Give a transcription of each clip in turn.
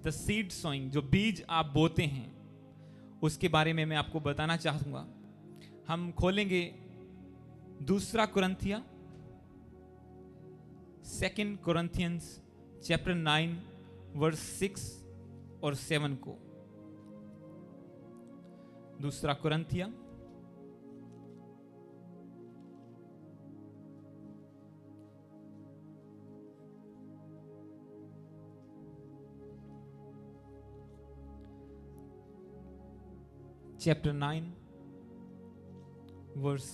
The seed sowing, जो बीज आप बोते हैं, उसके बारे में मैं आपको बताना चाहूंगा। हम खोलेंगे दूसरा कुरिन्थिया, 2 Corinthians चैप्टर 9 वर्स 6 और 7 को। दूसरा कुरिन्थिया चैप्टर 9 वर्स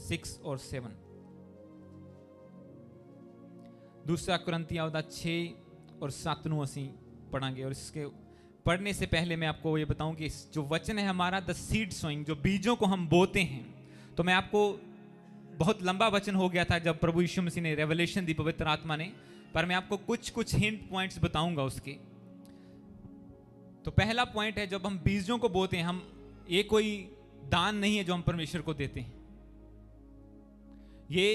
6 और 7। दूसरा कुरिन्थिया 6 और 7 ਅਸੀਂ पढ़ांगे। और इसके पढ़ने से पहले मैं आपको ये बताऊं कि जो वचन है हमारा द सीड सोइंग, जो बीजों को हम बोते हैं, तो मैं आपको, बहुत लंबा वचन हो गया था जब प्रभु यीशु मसीह ने रेवलेशन दी पवित्र आत्मा ने, पर मैं आपको कुछ हिंट पॉइंट्स बताऊंगा उसके। तो पहला पॉइंट है, जब हम बीजों को बोते हैं, हम, ये कोई दान नहीं है जो हम परमेश्वर को देते हैं, ये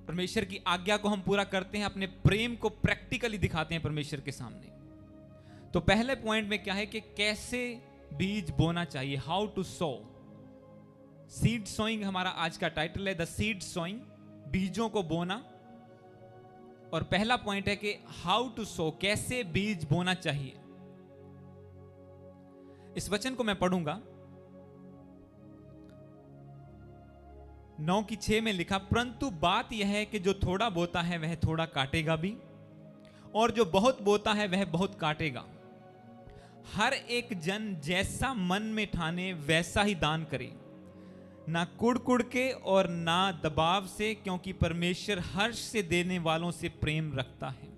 परमेश्वर की आज्ञा को हम पूरा करते हैं, अपने प्रेम को प्रैक्टिकली दिखाते हैं परमेश्वर के सामने। तो पहले पॉइंट में क्या है कि कैसे बीज बोना चाहिए, how to sow. Seed sowing हमारा आज का टाइटल है, द सीड सोइंग, बीजों को बोना। और पहला पॉइंट है कि हाउ टू सो, कैसे बीज बोना चाहिए। इस वचन को मैं पढ़ूंगा। 9:6 में लिखा, परंतु बात यह है कि जो थोड़ा बोता है वह थोड़ा काटेगा भी, और जो बहुत बोता है वह बहुत काटेगा। हर एक जन जैसा मन में ठाने वैसा ही दान करे, ना कुड़ के और ना दबाव से, क्योंकि परमेश्वर हर्ष से देने वालों से प्रेम रखता है।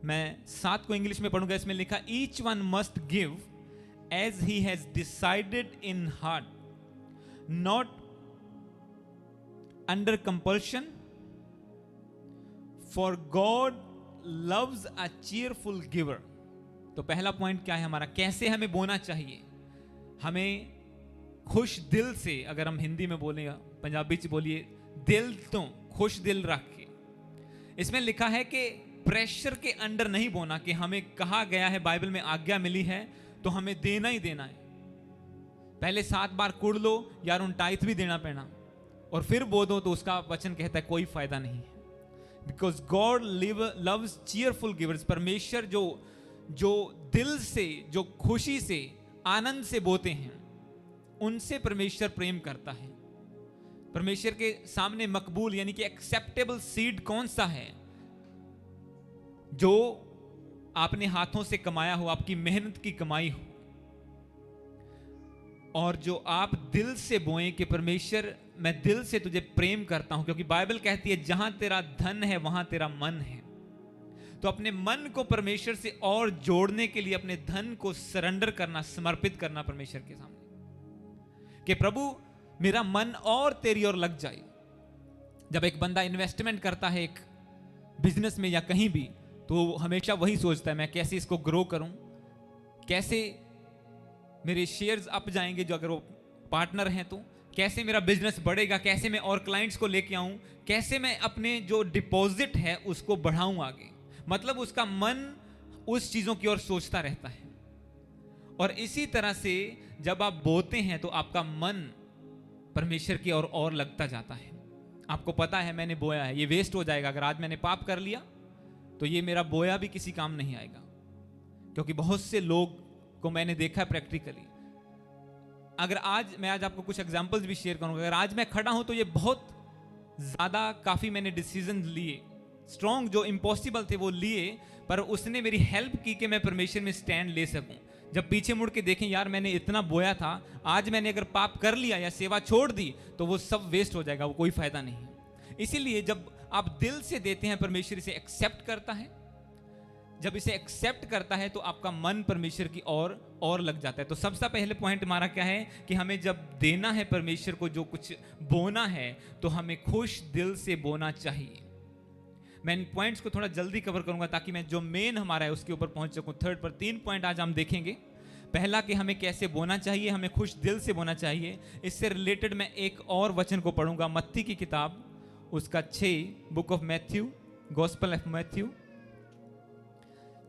मैं 7 को इंग्लिश में पढ़ूंगा। इसमें लिखा, each one must give as he has decided in heart, not under compulsion, for God loves a cheerful giver। तो पहला पॉइंट क्या है हमारा, कैसे हमें बोना चाहिए। हमें खुश दिल से, अगर हम हिंदी में बोले या पंजाबी से बोलिए, दिल तो खुश दिल रख के। इसमें लिखा है कि प्रेशर के अंडर नहीं बोना, कि हमें कहा गया है, बाइबल में आज्ञा मिली है तो हमें देना ही देना है। पहले 7 बार कुड़ लो यार, उन टाइथ भी देना पैना, और फिर बो दो, तो उसका वचन कहता है कोई फायदा नहीं है। Because God loves cheerful givers. परमेश्वर जो दिल से, जो खुशी से, आनंद से बोते हैं, उनसे परमेश्वर प्रेम करता है। परमेश्वर के सामने मकबूल यानी कि एक्सेप्टेबल सीड कौन सा है, जो आपने हाथों से कमाया हो, आपकी मेहनत की कमाई हो, और जो आप दिल से बोएं कि परमेश्वर, मैं दिल से तुझे प्रेम करता हूं, क्योंकि बाइबल कहती है जहां तेरा धन है वहां तेरा मन है। तो अपने मन को परमेश्वर से और जोड़ने के लिए अपने धन को सरेंडर करना, समर्पित करना परमेश्वर के सामने, कि प्रभु मेरा मन और तेरी ओर लग जाए। जब एक बंदा इन्वेस्टमेंट करता है एक बिजनेस में या कहीं भी, तो हमेशा वही सोचता है, मैं कैसे इसको ग्रो करूं, कैसे मेरे शेयर्स अप जाएंगे, जो अगर वो पार्टनर हैं तो कैसे मेरा बिजनेस बढ़ेगा, कैसे मैं और क्लाइंट्स को लेके आऊं, कैसे मैं अपने जो डिपॉजिट है उसको बढ़ाऊं आगे। मतलब उसका मन उस चीजों की ओर सोचता रहता है। और इसी तरह से जब आप बोते हैं तो आपका मन परमेश्वर की ओर और लगता जाता है। आपको पता है मैंने बोया है, ये वेस्ट हो जाएगा। अगर आज मैंने पाप कर लिया तो ये मेरा बोया भी किसी काम नहीं आएगा, क्योंकि बहुत से लोग को मैंने देखा है प्रैक्टिकली। अगर मैं आज आपको कुछ एग्जांपल्स भी शेयर करूंगा। अगर आज मैं खड़ा हूं तो ये बहुत ज्यादा, काफी मैंने डिसीजन लिए, स्ट्रॉन्ग जो इम्पॉसिबल थे वो लिए, पर उसने मेरी हेल्प की कि मैं परमेश्वर में स्टैंड ले सकूं। जब पीछे मुड़ के देखें, यार मैंने इतना बोया था, आज मैंने अगर पाप कर लिया या सेवा छोड़ दी तो वो सब वेस्ट हो जाएगा, वो कोई फायदा नहीं है। इसीलिए जब आप दिल से देते हैं, परमेश्वर इसे एक्सेप्ट करता है। जब इसे एक्सेप्ट करता है तो आपका मन परमेश्वर की और लग जाता है। तो सबसे पहले पॉइंट हमारा क्या है कि हमें जब देना है परमेश्वर को, जो कुछ बोना है, तो हमें खुश दिल से बोना चाहिए। मैं इन पॉइंट्स को थोड़ा जल्दी कवर करूंगा ताकि मैं जो मेन हमारा है उसके ऊपर पहुंच सकूं। थर्ड पर 3 पॉइंट आज हम देखेंगे। पहला कि हमें कैसे बोना चाहिए, हमें खुश दिल से बोना चाहिए। इससे रिलेटेड मैं एक और वचन को पढ़ूंगा, मत्ती की किताब उसका 6, book of Matthew, gospel of Matthew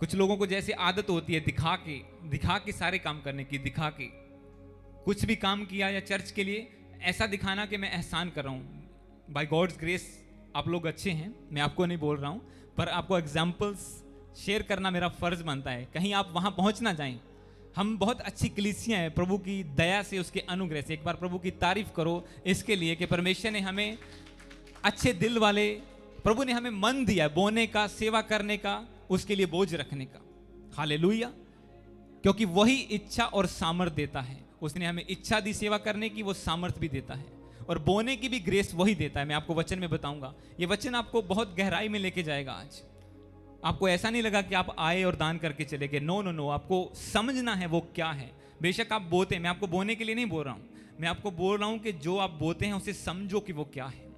कुछ लोगों को जैसे आदत होती है दिखा के सारे काम करने की, दिखा के कुछ भी काम किया या चर्च के लिए ऐसा दिखाना कि मैं एहसान कर रहा हूँ। बाय गॉड्स ग्रेस आप लोग अच्छे हैं, मैं आपको नहीं बोल रहा हूँ, पर आपको एग्जाम्पल्स शेयर करना मेरा फर्ज बनता है, कहीं आप वहाँ पहुँच ना जाएं। हम बहुत अच्छी कलीसियाँ हैं प्रभु की दया से, उसके अनुग्रह से। एक बार प्रभु की तारीफ करो इसके लिए कि परमेश्वर ने हमें अच्छे दिल वाले, प्रभु ने हमें मन दिया बोने का, सेवा करने का, उसके लिए बोझ रखने का। हालेलुया। क्योंकि वही इच्छा और सामर्थ देता है। उसने हमें इच्छा दी सेवा करने की, वो सामर्थ भी देता है, और बोने की भी ग्रेस वही देता है। मैं आपको वचन में बताऊंगा, ये वचन आपको बहुत गहराई में लेके जाएगा। आज आपको ऐसा नहीं लगा कि आप आए और दान करके चले गए। नो नो नो, आपको समझना है वो क्या है। बेशक आप बोते हैं, मैं आपको बोने के लिए नहीं बोल रहा हूं, मैं आपको बोल रहा हूं कि जो आप बोते हैं उसे समझो कि वो क्या है।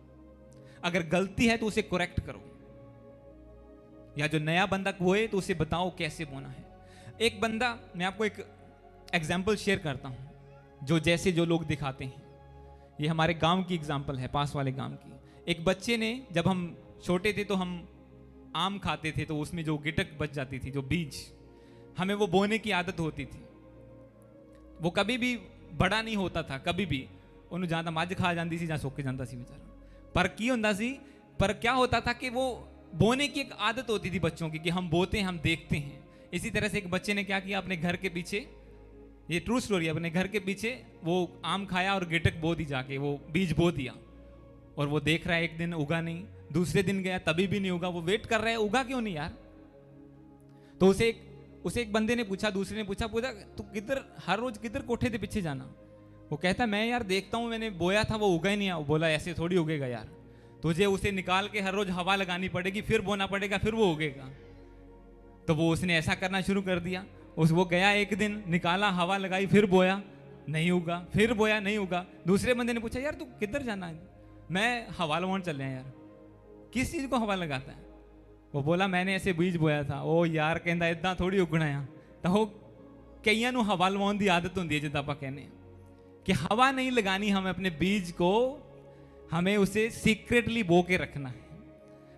अगर गलती है तो उसे करेक्ट करो, या जो नया बंदा बोए तो उसे बताओ कैसे बोना है। एक बंदा, मैं आपको एक एग्जाम्पल शेयर करता हूं, जो जैसे जो लोग दिखाते हैं। ये हमारे गांव की एग्जाम्पल है, पास वाले गांव की। एक बच्चे ने, जब हम छोटे थे तो हम आम खाते थे, तो उसमें जो गिटक बच जाती थी, जो बीज, हमें वो बोने की आदत होती थी। वो कभी भी बड़ा नहीं होता था, कभी भी उन्होंने जहाँ मज खा जाती सी, जहाँ सुक जाता सी बेचारा। पर की होता सी, पर क्या होता था कि वो बोने की एक आदत होती थी बच्चों की, कि हम बोते हैं, हम देखते हैं। इसी तरह से एक बच्चे ने क्या किया, अपने घर के पीछे, ये ट्रू स्टोरी, अपने घर के पीछे वो आम खाया और गिटक बो दी, जाके वो बीज बो दिया। और वो देख रहा है, एक दिन उगा नहीं, दूसरे दिन गया तभी भी नहीं उगा। वो वेट कर रहा है, उगा क्यों नहीं यार। तो उसे एक बंदे ने पूछा, दूसरे ने पूछा तू किधर, हर रोज किधर कोठे के पीछे जाना। वो कहता, मैं यार देखता हूँ, मैंने बोया था वो उगा ही नहीं। वो बोला, ऐसे थोड़ी उगेगा यार, तुझे उसे निकाल के हर रोज हवा लगानी पड़ेगी, फिर बोना पड़ेगा, फिर वो उगेगा। तो वो उसने ऐसा करना शुरू कर दिया। वो गया, एक दिन निकाला, हवा लगाई, फिर बोया, नहीं उगा, फिर बोया, नहीं उगा। दूसरे बंदे ने पूछा, यार तू किधर जाना है। मैं हवा लगाने चल रहा यार। किस चीज को हवा लगाता है। वो बोला, मैंने ऐसे बीज बोया था। ओ यार, कहता इदा थोड़ी उगना है। तो कईयां नूं हवा लगाने की आदत होती है, जिद्दां आपां कहने कि हवा नहीं लगानी, हमें अपने बीज को, हमें उसे सीक्रेटली बो के रखना है।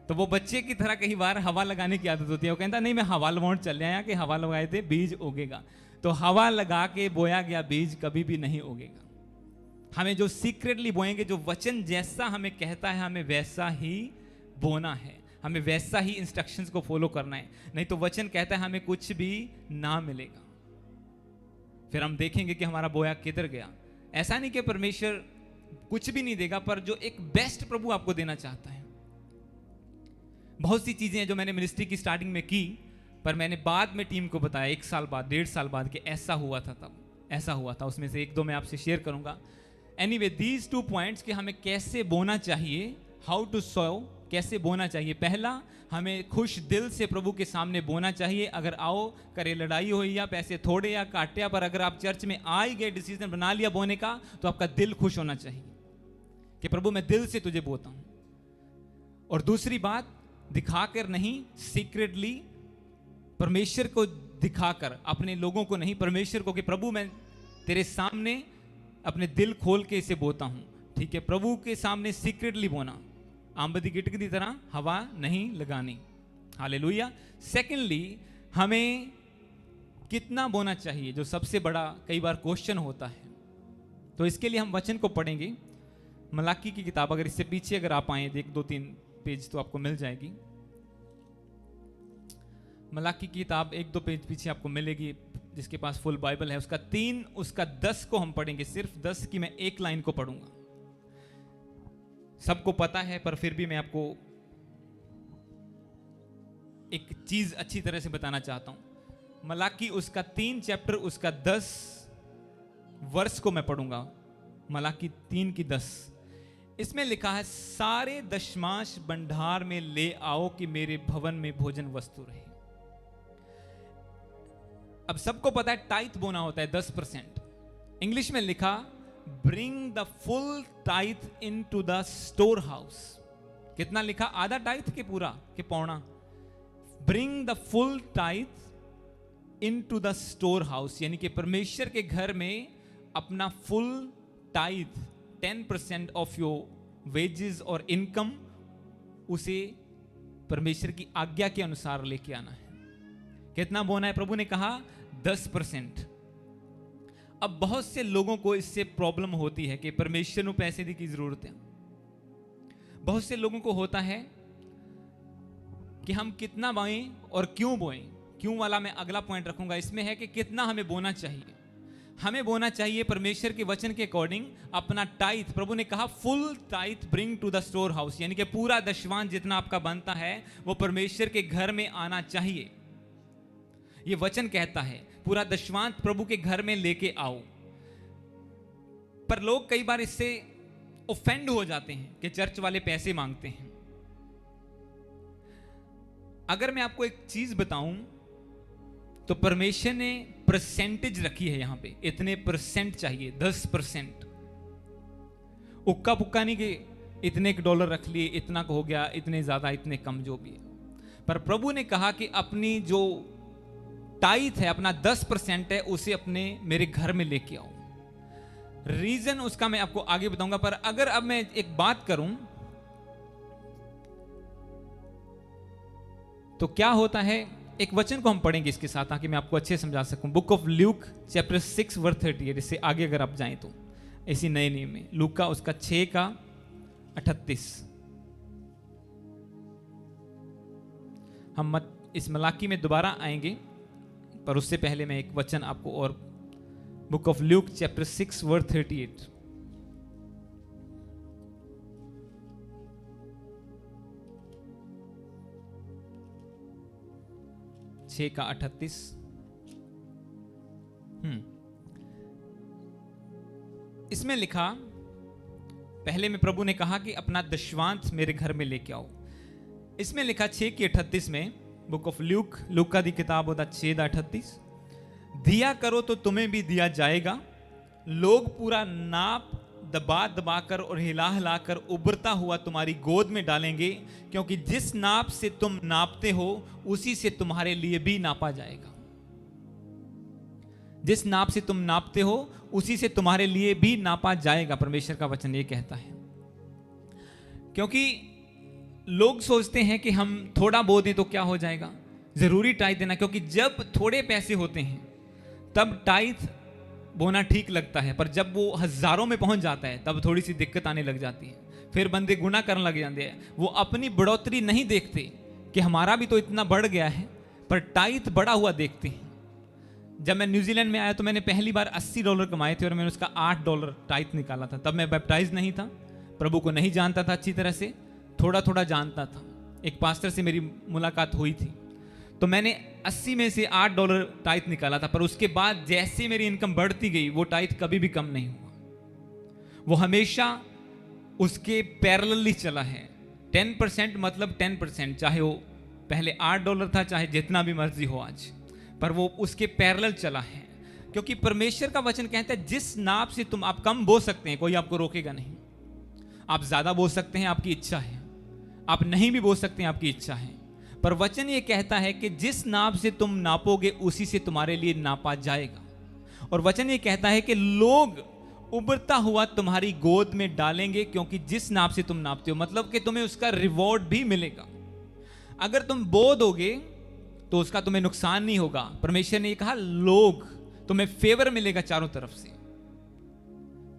तो वो बच्चे की तरह कई बार हवा लगाने की आदत होती है। वो कहता, नहीं मैं हवा लगाने चल रहा कि हवा लगाए थे बीज उगेगा। तो हवा लगा के बोया गया बीज कभी भी नहीं उगेगा। हमें जो सीक्रेटली बोएंगे, जो वचन जैसा हमें कहता है, हमें वैसा ही बोना है, हमें वैसा ही इंस्ट्रक्शंस को फॉलो करना है। नहीं तो वचन कहता है हमें कुछ भी ना मिलेगा। फिर हम देखेंगे कि हमारा बोया किधर गया। ऐसा नहीं कि परमेश्वर कुछ भी नहीं देगा, पर जो एक बेस्ट प्रभु आपको देना चाहता है। बहुत सी चीजें हैं जो मैंने मिनिस्ट्री की स्टार्टिंग में की, पर मैंने बाद में टीम को बताया 1 साल बाद, 1.5 साल बाद, कि ऐसा हुआ था, तब ऐसा हुआ था। उसमें से 1-2 मैं आपसे शेयर करूंगा। एनीवे, दीज 2 पॉइंट्स कि हमें कैसे बोना चाहिए, हाउ टू सो, कैसे बोना चाहिए। पहला, हमें खुश दिल से प्रभु के सामने बोना चाहिए। अगर आओ करे लड़ाई हो या पैसे थोड़े या काटे, पर अगर आप चर्च में आ ही गए, डिसीजन बना लिया बोने का, तो आपका दिल खुश होना चाहिए कि प्रभु मैं दिल से तुझे बोता हूं। और दूसरी बात, दिखाकर नहीं, सीक्रेटली, परमेश्वर को दिखाकर, अपने लोगों को नहीं, परमेश्वर को, कि प्रभु मैं तेरे सामने अपने दिल खोल के इसे बोता हूं। ठीक है, प्रभु के सामने सीक्रेटली बोना, आंबदी गिटक की तरह हवा नहीं लगानी। हालेलुया। सेकेंडली, हमें कितना बोना चाहिए, जो सबसे बड़ा कई बार क्वेश्चन होता है। तो इसके लिए हम वचन को पढ़ेंगे। मलाकी की किताब, अगर इससे पीछे अगर आप आए 1-2-3 पेज तो आपको मिल जाएगी। मलाकी की किताब 1-2 पेज पीछे आपको मिलेगी, जिसके पास फुल बाइबल है। उसका 3, उसका 10 को हम पढ़ेंगे, सिर्फ 10 की मैं एक लाइन को पढ़ूंगा। सबको पता है, पर फिर भी मैं आपको एक चीज अच्छी तरह से बताना चाहता हूं। मलाकी उसका 3 चैप्टर, उसका 10 वर्ष को मैं पढ़ूंगा। मलाकी 3 की 10, इसमें लिखा है, सारे दशमांश भंडार में ले आओ कि मेरे भवन में भोजन वस्तु रहे। अब सबको पता है टाइथ बोना होता है 10%। इंग्लिश में लिखा, bring the full tithe into the storehouse. कितना लिखा, आधा टाइथ के पूरा के पौना। Bring the full tithe into the storehouse, यानी कि परमेश्वर के घर में अपना full tithe 10% of your wages और इनकम, उसे परमेश्वर की आज्ञा के अनुसार लेके आना है। कितना बोना है? प्रभु ने कहा 10%। अब बहुत से लोगों को इससे प्रॉब्लम होती है कि परमेश्वर को पैसे की जरूरत है। बहुत से लोगों को होता है कि हम कितना बोएं और क्यों बोएं। क्यों वाला मैं अगला पॉइंट रखूंगा। इसमें है कि कितना हमें बोना चाहिए। हमें बोना चाहिए परमेश्वर के वचन के अकॉर्डिंग अपना टाइथ। प्रभु ने कहा full tithe bring to the storehouse, यानी कि पूरा दशवान जितना आपका बनता है वो परमेश्वर के घर में आना चाहिए। ये वचन कहता है पूरा दशवान प्रभु के घर में लेके आओ। पर लोग कई बार इससे ऑफेंड हो जाते हैं कि चर्च वाले पैसे मांगते हैं। अगर मैं आपको एक चीज बताऊं तो परमेश्वर ने परसेंटेज रखी है यहां पे, इतने परसेंट चाहिए, 10%। उक्का पुक्का नहीं कि इतने $1 रख लिए, इतना हो गया, इतने ज्यादा इतने कम, जो भी है। पर प्रभु ने कहा कि अपनी जो टाइथ है, अपना 10% है, उसे अपने मेरे घर में लेके आओ। रीजन उसका मैं आपको आगे बताऊंगा। पर अगर अब मैं एक बात करूं तो क्या होता है, एक वचन को हम पढ़ेंगे इसके साथ ताकि मैं आपको अच्छे समझा सकूं। Book of Luke chapter 6 verse 38, इससे आगे अगर आप जाएं तो इसी नए नियम में लूक का उसका 6 का 38। हम इस मलाकी में दोबारा आएंगे, पर उससे पहले मैं एक वचन आपको और, book of Luke chapter 6 verse 38। का 38। इसमें लिखा, पहले में प्रभु ने कहा कि अपना दशवांश मेरे घर में लेके आओ। इसमें लिखा 6 की 38 में, बुक ऑफ ल्यूक, लूका दी किताब होता 6 का 38, दिया करो तो तुम्हें भी दिया जाएगा, लोग पूरा नाप दबा दबा कर और हिला हिला कर उभरता हुआ तुम्हारी गोद में डालेंगे, क्योंकि जिस नाप से तुम नापते हो उसी से तुम्हारे लिए भी नापा जाएगा। जिस नाप से तुम नापते हो उसी से तुम्हारे लिए भी नापा जाएगा, परमेश्वर का वचन ये कहता है। क्योंकि लोग सोचते हैं कि हम थोड़ा बो दें तो क्या हो जाएगा, जरूरी टाइथ देना, क्योंकि जब थोड़े पैसे होते हैं तब टाइथ बोना ठीक लगता है, पर जब वो हजारों में पहुंच जाता है तब थोड़ी सी दिक्कत आने लग जाती है। फिर बंदे गुनाह करने लग जाते हैं। वो अपनी बढ़ोतरी नहीं देखते कि हमारा भी तो इतना बढ़ गया है, पर टाइथ बढ़ा हुआ देखते हैं। जब मैं न्यूजीलैंड में आया तो मैंने पहली बार $80 कमाए थे और मैंने उसका $8 टाइथ निकाला था। तब मैं बैप्टाइज नहीं था, प्रभु को नहीं जानता था अच्छी तरह से, थोड़ा थोड़ा जानता था। एक पास्टर से मेरी मुलाकात हुई थी तो मैंने 80 में से $8 टाइथ निकाला था। पर उसके बाद जैसे मेरी इनकम बढ़ती गई वो टाइथ कभी भी कम नहीं हुआ, वो हमेशा उसके पैरेलली चला है। 10% मतलब 10%, चाहे वो पहले $8 था, चाहे जितना भी मर्जी हो आज, पर वो उसके पैरेलल चला है। क्योंकि परमेश्वर का वचन कहता है जिस नाप से तुम, आप कम बो सकते हैं, कोई आपको रोकेगा नहीं। आप ज्यादा बो सकते हैं, आपकी इच्छा है। आप नहीं भी बो सकते हैं, आपकी इच्छा है। पर वचन ये कहता है कि जिस नाप से तुम नापोगे उसी से तुम्हारे लिए नापा जाएगा। और वचन ये कहता है कि लोग उभरता हुआ तुम्हारी गोद में डालेंगे, क्योंकि जिस नाप से तुम नापते हो, मतलब कि तुम्हें उसका रिवॉर्ड भी मिलेगा। अगर तुम बो दोगे तो उसका तुम्हें नुकसान नहीं होगा। परमेश्वर ने कहा लोग, तुम्हें फेवर मिलेगा, चारों तरफ से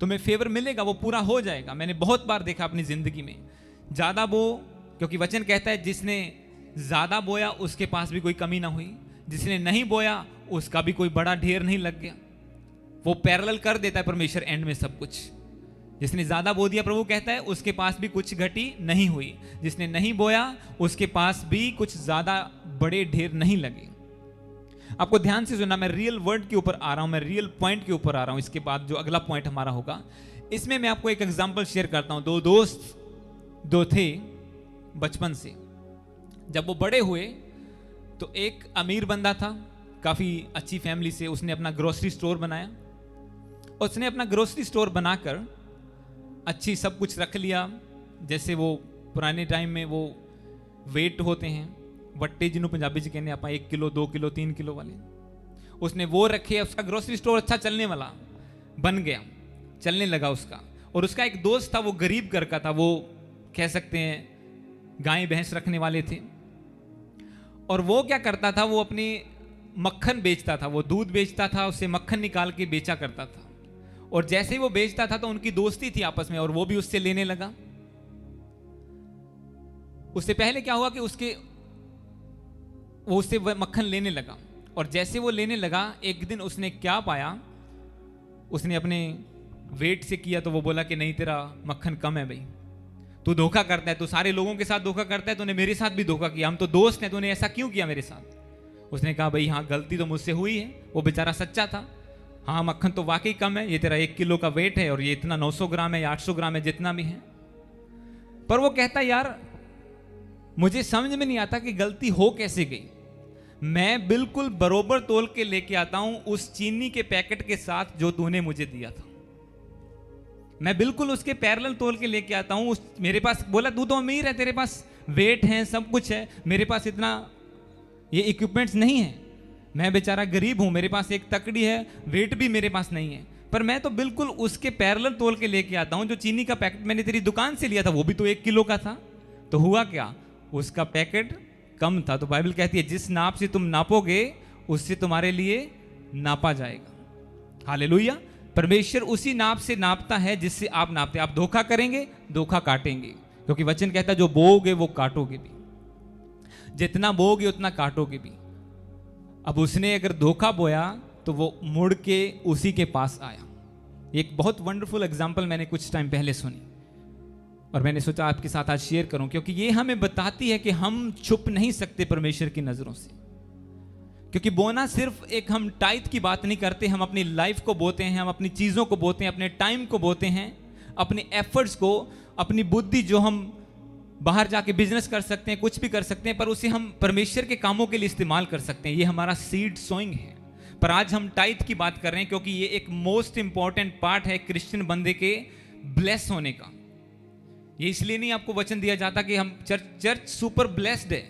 तुम्हें फेवर मिलेगा, वो पूरा हो जाएगा। मैंने बहुत बार देखा अपनी जिंदगी में, ज्यादा बो, क्योंकि वचन कहता है जिसने ज्यादा बोया उसके पास भी कोई कमी ना हुई, जिसने नहीं बोया उसका भी कोई बड़ा ढेर नहीं लग गया। वो पैरेलल कर देता है परमेश्वर एंड में सब कुछ। जिसने ज्यादा बो दिया, प्रभु कहता है उसके पास भी कुछ घटी नहीं हुई, जिसने नहीं बोया उसके पास भी कुछ ज्यादा बड़े ढेर नहीं लगे। आपको ध्यान से सुनना, मैं रियल वर्ड के ऊपर आ रहा हूं, मैं रियल पॉइंट के ऊपर आ रहा हूं। इसके बाद जो अगला पॉइंट हमारा होगा, इसमें मैं आपको एक एग्जांपल शेयर करता हूं। दो दोस्त थे बचपन से। जब वो बड़े हुए तो एक अमीर बंदा था, काफी अच्छी फैमिली से, उसने अपना ग्रोसरी स्टोर बनाया। उसने अपना ग्रोसरी स्टोर बनाकर अच्छी सब कुछ रख लिया, जैसे वो पुराने टाइम में वो वेट होते हैं, वट्टे जिन्हों पंजाबी च कहने आप, 1 किलो 2 किलो 3 किलो वाले, उसने वो रखे। उसका ग्रोसरी स्टोर अच्छा चलने वाला बन गया, चलने लगा उसका। और उसका एक दोस्त था, वो गरीब घर का था, वो कह सकते हैं गाय भैंस रखने वाले थे। और वो क्या करता था, वो अपनी मक्खन बेचता था, वो दूध बेचता था, उससे मक्खन निकाल के बेचा करता था। और जैसे ही वो बेचता था तो उनकी दोस्ती थी आपस में, और वो भी उससे लेने लगा। उससे पहले क्या हुआ कि वो उससे मक्खन लेने लगा, और जैसे वो लेने लगा एक दिन उसने क्या पाया, उसने अपने वेट से किया तो वो बोला कि नहीं, तेरा मक्खन कम है भाई, तू धोखा करता है, तू सारे लोगों के साथ धोखा करता है, तूने मेरे साथ भी धोखा किया, हम तो दोस्त हैं, तूने ऐसा क्यों किया मेरे साथ। उसने कहा भाई हाँ, गलती तो मुझसे हुई है। वो बेचारा सच्चा था, हाँ मक्खन तो वाकई कम है, ये तेरा 1 किलो का वेट है और ये इतना 900 ग्राम है या 800 ग्राम है, जितना भी है। पर वो कहता यार मुझे समझ में नहीं आता कि गलती हो कैसे गई। मैं बिल्कुल बरोबर तोल के लेके आता हूं उस चीनी के पैकेट के साथ जो तूने मुझे दिया था, मैं बिल्कुल उसके पैरेलल तोल के लेके आता हूं। मेरे पास, बोला तू तो अमीर है, तेरे पास वेट है, सब कुछ है, मेरे पास इतना ये इक्विपमेंट्स नहीं है, मैं बेचारा गरीब हूं, मेरे पास एक तकड़ी है, वेट भी मेरे पास नहीं है, पर मैं तो बिल्कुल उसके पैरेलल तोल के लेके आता हूं। जो चीनी का पैकेट मैंने तेरी दुकान से लिया था वो भी तो 1 किलो का था, तो हुआ क्या, उसका पैकेट कम था। तो बाइबल कहती है जिस नाप से तुम नापोगे उससे तुम्हारे लिए नापा जाएगा। हालेलुया। परमेश्वर उसी नाप से नापता है जिससे आप नापते। आप धोखा करेंगे, धोखा काटेंगे, क्योंकि वचन कहता है जो बोओगे वो काटोगे भी, जितना बोओगे उतना काटोगे भी। अब उसने अगर धोखा बोया तो वो मुड़ के उसी के पास आया। एक बहुत वंडरफुल एग्जाम्पल मैंने कुछ टाइम पहले सुनी और मैंने सोचा आपके साथ आज शेयर करूं, क्योंकि ये हमें बताती है कि हम छुप नहीं सकते परमेश्वर की नजरों से। क्योंकि बोना सिर्फ एक, हम टाइथ की बात नहीं करते, हम अपनी लाइफ को बोते हैं, हम अपनी चीजों को बोते हैं, अपने टाइम को बोते हैं, अपने एफर्ट्स को, अपनी बुद्धि जो हम बाहर जाके बिजनेस कर सकते हैं, कुछ भी कर सकते हैं, पर उसे हम परमेश्वर के कामों के लिए इस्तेमाल कर सकते हैं। ये हमारा सीड सोइंग है। पर आज हम टाइथ की बात कर रहे हैं क्योंकि ये एक मोस्ट इंपॉर्टेंट पार्ट है क्रिश्चियन बंदे के ब्लेस होने का। ये इसलिए नहीं आपको वचन दिया जाता कि हम चर्च सुपर ब्लेस्ड है।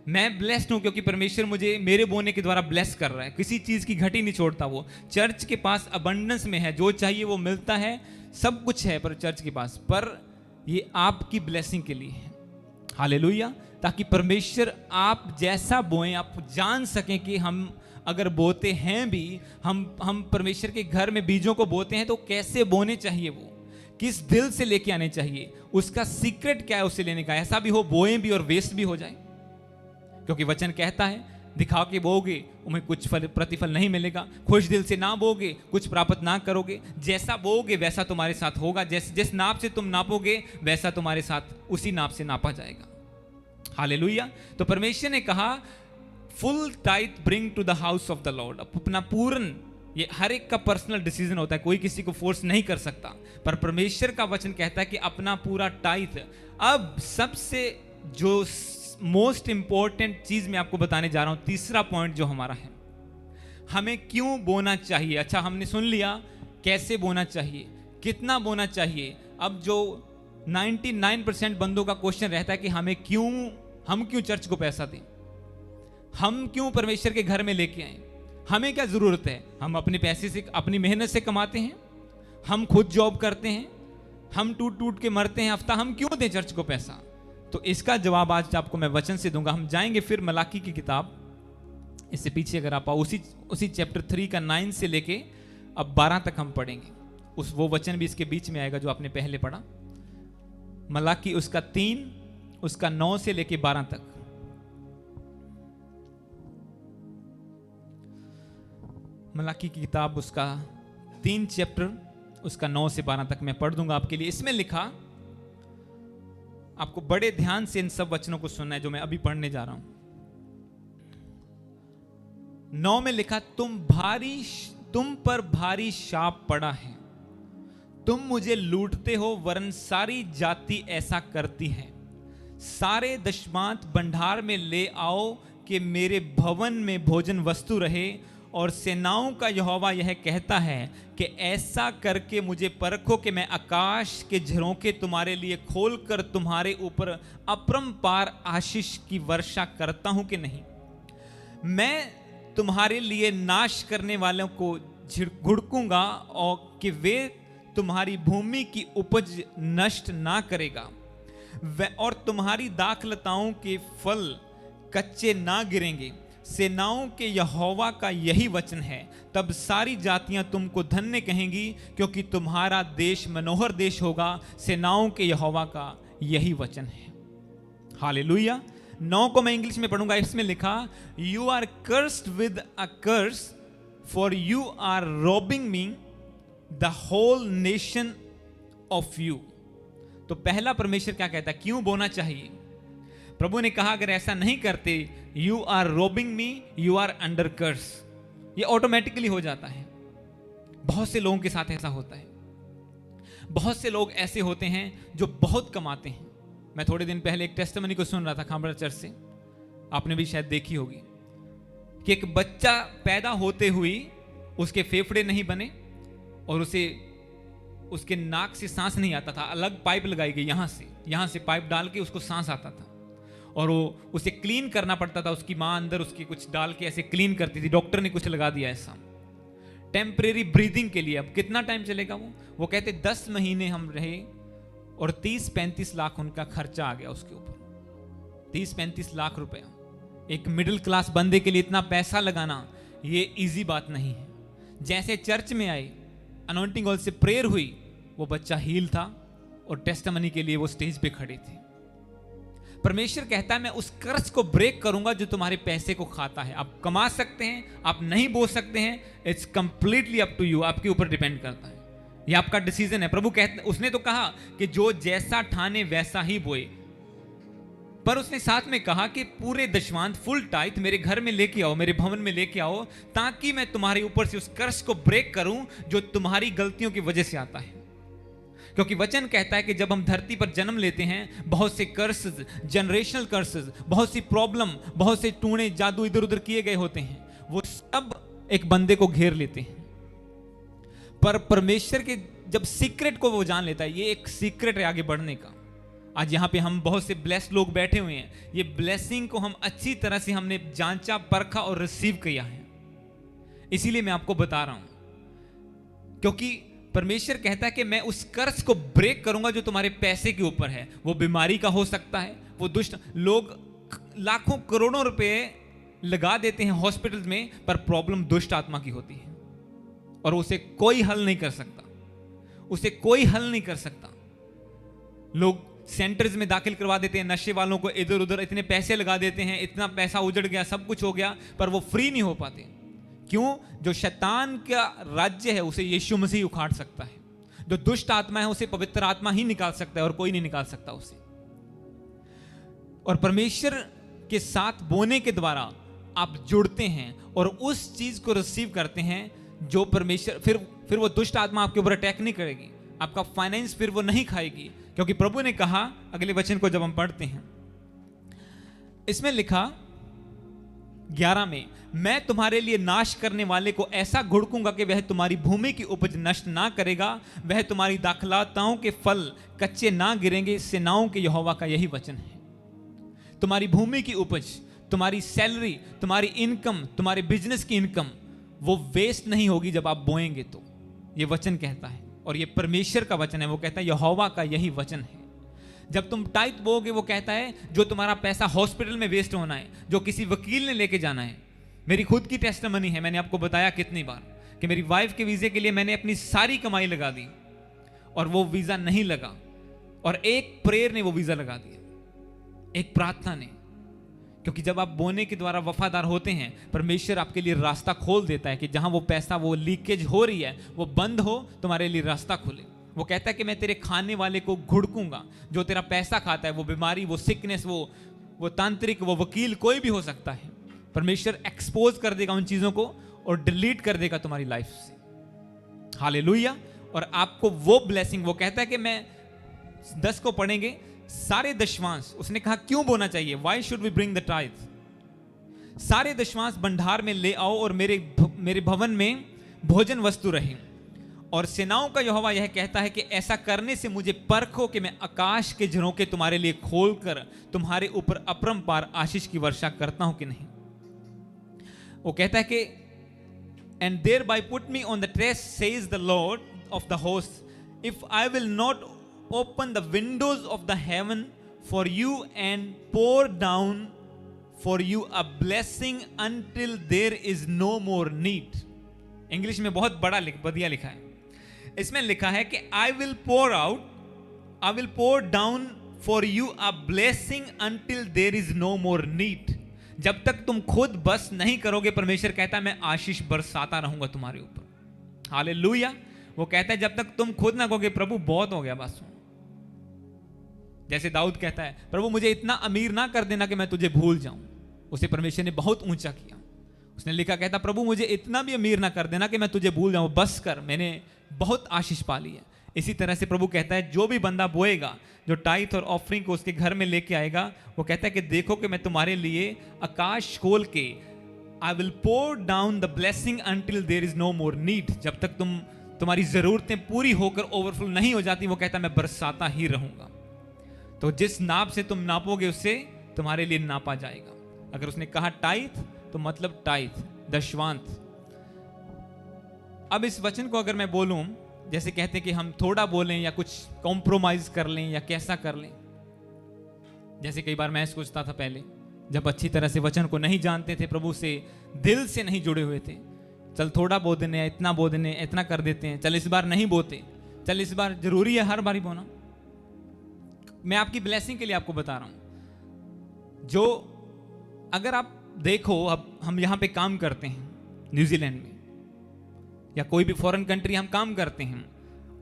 मैं ब्लेस्ड हूं क्योंकि परमेश्वर मुझे मेरे बोने के द्वारा ब्लेस कर रहा है, किसी चीज की घटी नहीं छोड़ता। वो चर्च के पास अबंडेंस में है, जो चाहिए वो मिलता है, सब कुछ है पर चर्च के पास, पर ये आपकी ब्लेसिंग के लिए है। हालेलुया। ताकि परमेश्वर आप जैसा बोएं, आप जान सकें कि हम अगर बोते हैं भी, हम परमेश्वर के घर में बीजों को बोते हैं तो कैसे बोने चाहिए, वो किस दिल से लेके आने चाहिए, उसका सीक्रेट क्या है उसे लेने का। ऐसा भी हो बोए भी और वेस्ट भी हो जाए, क्योंकि वचन कहता है दिखा के बोगे उन्हें कुछ प्रतिफल नहीं मिलेगा, खुश दिल से ना बोगे कुछ प्राप्त ना करोगे। जैसा बोगे वैसा तुम्हारे साथ होगा, जिस नाप से तुम नापोगे वैसा तुम्हारे साथ उसी नाप से नापा जाएगा। हालेलुया। तो परमेश्वर ने कहा full tithe bring to the house of the Lord. अपना पूर्ण, ये हर एक का पर्सनल डिसीजन होता है, कोई किसी को फोर्स नहीं कर सकता, पर परमेश्वर का वचन कहता है कि अपना पूरा टाइथ। अब सबसे जो मोस्ट इंपॉर्टेंट चीज मैं आपको बताने जा रहा हूं, तीसरा पॉइंट जो हमारा है, हमें क्यों बोना चाहिए। अच्छा, हमने सुन लिया कैसे बोना चाहिए, कितना बोना चाहिए। अब जो 99% बंदों का क्वेश्चन रहता है कि हम क्यों चर्च को पैसा दें, हम क्यों परमेश्वर के घर में लेके आए, हमें क्या जरूरत है, हम अपने पैसे से, अपनी मेहनत से कमाते हैं, हम खुद जॉब करते हैं, हम टूट टूट के मरते हैं हफ्ता, हम क्यों दें चर्च को पैसा। तो इसका जवाब आज आपको मैं वचन से दूंगा। हम जाएंगे फिर मलाकी की किताब, इससे पीछे अगर आप आओ, उसी चैप्टर 3 का 9 से लेके अब 12 तक हम पढ़ेंगे। वो वचन भी इसके बीच में आएगा जो आपने पहले पढ़ा, मलाकी उसका 3, उसका 9 से लेके 12 तक। मलाकी की किताब उसका 3 चैप्टर, उसका 9 से 12 तक मैं पढ़ दूंगा आपके लिए। इसमें लिखा, आपको बड़े ध्यान से इन सब वचनों को सुनना है जो मैं अभी पढ़ने जा रहा हूं। 9 में लिखा, तुम पर भारी शाप पड़ा है, तुम मुझे लूटते हो, वरन सारी जाति ऐसा करती है। सारे दशमांत भंडार में ले आओ कि मेरे भवन में भोजन वस्तु रहे। और सेनाओं का यहोवा यह कहता है कि ऐसा करके मुझे परखो कि मैं आकाश के झरोखे तुम्हारे लिए खोलकर तुम्हारे ऊपर अपरंपार आशीष की वर्षा करता हूं कि नहीं। मैं तुम्हारे लिए नाश करने वालों को घुड़कूंगा और कि वे तुम्हारी भूमि की उपज नष्ट ना करेगा, और तुम्हारी दाखलताओं के फल कच्चे ना गिरेंगे। सेनाओं के यहोवा का यही वचन है, तब सारी जातियां तुमको धन्य कहेंगी, क्योंकि तुम्हारा देश मनोहर देश होगा। सेनाओं के यहोवा का यही वचन है। हालेलुया। 9 को मैं इंग्लिश में पढ़ूंगा। इसमें लिखा, you are cursed with a curse, for you are robbing me the whole nation of you. तो पहला परमेश्वर क्या कहता है, क्यों बोना चाहिए? प्रभु ने कहा अगर ऐसा नहीं करते, you are robbing me, you are under curse. ये ऑटोमेटिकली हो जाता है। बहुत से लोगों के साथ ऐसा होता है। बहुत से लोग ऐसे होते हैं जो बहुत कमाते हैं। मैं थोड़े दिन पहले एक टेस्टिमनी को सुन रहा था खामड़ा चर्च से, आपने भी शायद देखी होगी, कि एक बच्चा पैदा होते हुए उसके फेफड़े नहीं बने और उसके नाक से सांस नहीं आता था। अलग पाइप लगाई गई, यहां से पाइप डाल के उसको सांस आता था, और वो उसे क्लीन करना पड़ता था। उसकी माँ अंदर उसके कुछ डाल के ऐसे क्लीन करती थी। डॉक्टर ने कुछ लगा दिया ऐसा टेम्परेरी ब्रीदिंग के लिए। अब कितना टाइम चलेगा वो कहते 10 महीने हम रहे और 30-35 लाख उनका खर्चा आ गया उसके ऊपर। 30-35 लाख रुपया एक मिडिल क्लास बंदे के लिए इतना पैसा लगाना ये इजी बात नहीं है। जैसे चर्च में आए, अनॉइंटिंग ऑयल से प्रेयर हुई, वो बच्चा हील था और टेस्टिमनी के लिए वो स्टेज पे खड़े थे। परमेश्वर कहता है मैं उस कर्ज को ब्रेक करूंगा जो तुम्हारे पैसे को खाता है। आप कमा सकते हैं, आप नहीं बोल सकते हैं, it's completely up to you, आपके ऊपर डिपेंड करता है। ये आपका डिसीजन है। प्रभु कहते, उसने तो कहा कि जो जैसा ठाने वैसा ही बोए, पर उसने साथ में कहा कि पूरे दशमांत फुल टाइथ मेरे घर में लेके आओ, मेरे भवन में लेके आओ, ताकि मैं तुम्हारे ऊपर से उस कर्ज को ब्रेक करूं जो तुम्हारी गलतियों की वजह से आता है। क्योंकि वचन कहता है कि जब हम धरती पर जन्म लेते हैं, बहुत से कर्सेस, जनरेशनल कर्सेस, बहुत सी प्रॉब्लम, बहुत से टूणे जादू इधर उधर किए गए होते हैं, वो सब एक बंदे को घेर लेते हैं। पर परमेश्वर के जब सीक्रेट को वो जान लेता है, ये एक सीक्रेट है आगे बढ़ने का। आज यहाँ पे हम बहुत से ब्लेस्ड लोग बैठे हुए हैं। ये ब्लेसिंग को हम अच्छी तरह से हमने जांचा, परखा और रिसीव किया है। इसीलिए मैं आपको बता रहा हूं, क्योंकि परमेश्वर कहता है कि मैं उस कर्ज को ब्रेक करूंगा जो तुम्हारे पैसे के ऊपर है। वो बीमारी का हो सकता है, वो दुष्ट लोग लाखों करोड़ों रुपए लगा देते हैं हॉस्पिटल में, पर प्रॉब्लम दुष्ट आत्मा की होती है और उसे कोई हल नहीं कर सकता, उसे कोई हल नहीं कर सकता। लोग सेंटर्स में दाखिल करवा देते हैं, नशे वालों को इधर उधर इतने पैसे लगा देते हैं, इतना पैसा उजड़ गया, सब कुछ हो गया, पर वो फ्री नहीं हो पाते। क्यों? जो शैतान का राज्य है उसे यीशु मसीह उखाड़ सकता है। जो दुष्ट आत्मा है उसे पवित्र आत्मा ही निकाल सकता है और कोई नहीं निकाल सकता उसे। और परमेश्वर के साथ बोने के द्वारा आप जुड़ते हैं और उस चीज को रिसीव करते हैं जो परमेश्वर, फिर वो दुष्ट आत्मा आपके ऊपर अटैक नहीं करेगी, आपका फाइनेंस फिर वो नहीं खाएगी। क्योंकि प्रभु ने कहा, अगले वचन को जब हम पढ़ते हैं, इसमें लिखा 11 में, मैं तुम्हारे लिए नाश करने वाले को ऐसा घुड़कूंगा कि वह तुम्हारी भूमि की उपज नष्ट ना करेगा, वह तुम्हारी दाखलताओं के फल कच्चे ना गिरेंगे। सेनाओं के यहोवा का यही वचन है। तुम्हारी भूमि की उपज, तुम्हारी सैलरी, तुम्हारी इनकम, तुम्हारे बिजनेस की इनकम, वो वेस्ट नहीं होगी जब आप बोएंगे तो। ये वचन कहता है, और ये परमेश्वर का वचन है। वो कहता है यहोवा का यही वचन है। जब तुम टाइट बोगे, वो कहता है जो तुम्हारा पैसा हॉस्पिटल में वेस्ट होना है, जो किसी वकील ने लेके जाना है। मेरी खुद की टेस्टिमनी है, मैंने आपको बताया कितनी बार कि मेरी वाइफ के वीजे के लिए मैंने अपनी सारी कमाई लगा दी और वो वीजा नहीं लगा, और एक प्रेयर ने वो वीजा लगा दिया, एक प्रार्थना ने। क्योंकि जब आप बोने के द्वारा वफादार होते हैं, परमेश्वर आपके लिए रास्ता खोल देता है कि जहां वो पैसा, वो लीकेज हो रही है, वो बंद हो, तुम्हारे लिए रास्ता खोले। वो कहता है कि मैं तेरे खाने वाले को घुड़कूंगा, जो तेरा पैसा खाता है, वो बीमारी, वो सिकनेस, वो तांत्रिक, वो वकील, कोई भी हो सकता है। परमेश्वर एक्सपोज कर देगा उन चीजों को और डिलीट कर देगा तुम्हारी लाइफ से। हालेलुया। और आपको वो ब्लेसिंग, वो कहता है कि मैं 10 को पढ़ेंगे, सारे दशमांश, उसने कहा क्यों बोना चाहिए, why should we bring the tithe, सारे दशमांश भंडार में ले आओ और मेरे भवन में भोजन वस्तु रहे। और सेनाओं का यहोवा यह कहता है कि ऐसा करने से मुझे परखो कि मैं आकाश के झरोखे तुम्हारे लिए खोलकर तुम्हारे ऊपर अपरंपार आशीष की वर्षा करता हूं कि नहीं। वो कहता है कि and thereby put me on the ट्रेस says the Lord of the host, if I will not open the windows of the heaven for you and pour down for you a blessing until there is no more need. English में बहुत बड़ा बढ़िया लिखा है। इसमें लिखा है कि I will pour down for a blessing until there is no more need. जब तक तुम खुद बस नहीं करोगे, परमेश्वर कहता है मैं आशीष बरसाता रहूंगा तुम्हारे ऊपर। हालेलुया। वो कहता है जब तक तुम खुद ना कहोगे प्रभु बहुत हो गया बस। जैसे दाऊद कहता है प्रभु मुझे इतना अमीर ना कर देना कि मैं तुझे भूल जाऊं। उसे परमेश्वर ने बहुत ऊंचा किया। उसने लिखा, कहता प्रभु मुझे इतना भी अमीर ना कर देना कि मैं तुझे भूल जाऊं, बस कर, मैंने बहुत आशीष पा ली है। इसी तरह से प्रभु कहता है जो भी बंदा बोएगा, जो टाइथ और ऑफरिंग को उसके घर में लेके आएगा, वो कहता है कि देखो कि मैं तुम्हारे लिए आकाश खोल के I will pour down the blessing until there is no more need. जब तक तुम्हारी जरूरतें पूरी होकर ओवरफ्लो नहीं हो जाती, वो कहता है मैं बरसाता ही रहूंगा। तो जिस नाप से तुम नापोगे उससे तुम्हारे लिए नापा जाएगा। अगर उसने कहा टाइथ तो मतलब टाइथ, दशवांत। अब इस वचन को अगर मैं बोलूं, जैसे कहते हैं कि हम थोड़ा बोलें या कुछ कॉम्प्रोमाइज कर लें या कैसा कर लें। जैसे कई बार मैं सोचता था पहले, जब अच्छी तरह से वचन को नहीं जानते थे, प्रभु से दिल से नहीं जुड़े हुए थे, चल थोड़ा बो देने, इतना बो देने, इतना कर देते हैं, चल इस बार नहीं बोते, चल इस बार जरूरी है हर बारी बोना। मैं आपकी ब्लेसिंग के लिए आपको बता रहा हूं। जो अगर आप देखो, अब हम यहां पे काम करते हैं न्यूजीलैंड में या कोई भी फॉरेन कंट्री हम काम करते हैं,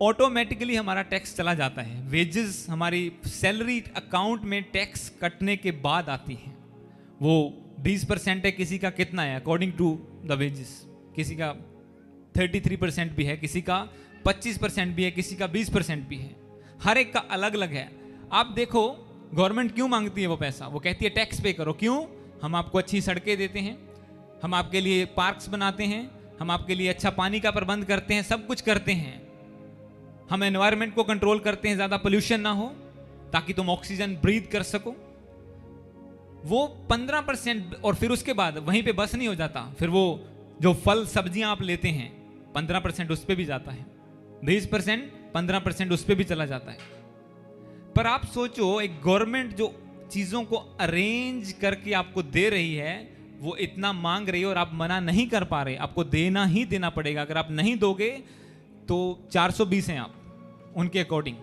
ऑटोमेटिकली हमारा टैक्स चला जाता है। वेजेस हमारी सैलरी अकाउंट में टैक्स कटने के बाद आती है। वो 20% है, किसी का कितना है अकॉर्डिंग टू द वेजेस, किसी का 33% भी है, किसी का 25% भी है, किसी का 20% भी है। हर एक का अलग अलग है। आप देखो गवर्नमेंट क्यों मांगती है वो पैसा? वो कहती है टैक्स पे करो। क्यों? हम आपको अच्छी सड़कें देते हैं, हम आपके लिए पार्क्स बनाते हैं, हम आपके लिए अच्छा पानी का प्रबंध करते हैं, सब कुछ करते हैं। हम एनवायरनमेंट को कंट्रोल करते हैं, ज्यादा पोल्यूशन ना हो, ताकि तुम ऑक्सीजन ब्रीथ कर सको। वो 15%, और फिर उसके बाद वहीं पे बस नहीं हो जाता, फिर वो जो फल सब्जियां आप लेते हैं 15% उस पर भी जाता है, 20% 15% उस पर भी चला जाता है। पर आप सोचो, एक गवर्नमेंट जो चीजों को अरेंज करके आपको दे रही है, वो इतना मांग रही है और आप मना नहीं कर पा रहे, आपको देना ही देना पड़ेगा। अगर आप नहीं दोगे तो 420 हैं आप, उनके अकॉर्डिंग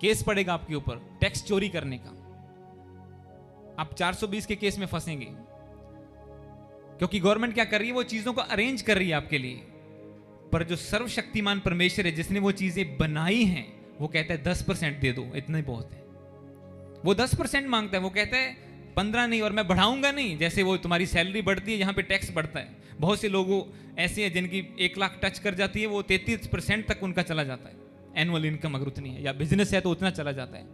केस पड़ेगा आपके ऊपर टैक्स चोरी करने का। आप 420 के केस में फंसेंगे, क्योंकि गवर्नमेंट क्या कर रही है, वो चीजों को अरेंज कर रही है आपके लिए। पर जो सर्वशक्तिमान परमेश्वर है, जिसने वो चीजें बनाई हैं, वो कहता है 10% दे दो, इतना ही बहुत है। वो 10% मांगता है, वो कहता है 15 नहीं, और मैं बढ़ाऊंगा नहीं। जैसे वो तुम्हारी सैलरी बढ़ती है, यहाँ पे टैक्स बढ़ता है। बहुत से लोगों ऐसे हैं जिनकी 1 लाख टच कर जाती है, वो 33% तक उनका चला जाता है। एनुअल इनकम अगर उतनी है, या बिजनेस है तो उतना चला जाता है।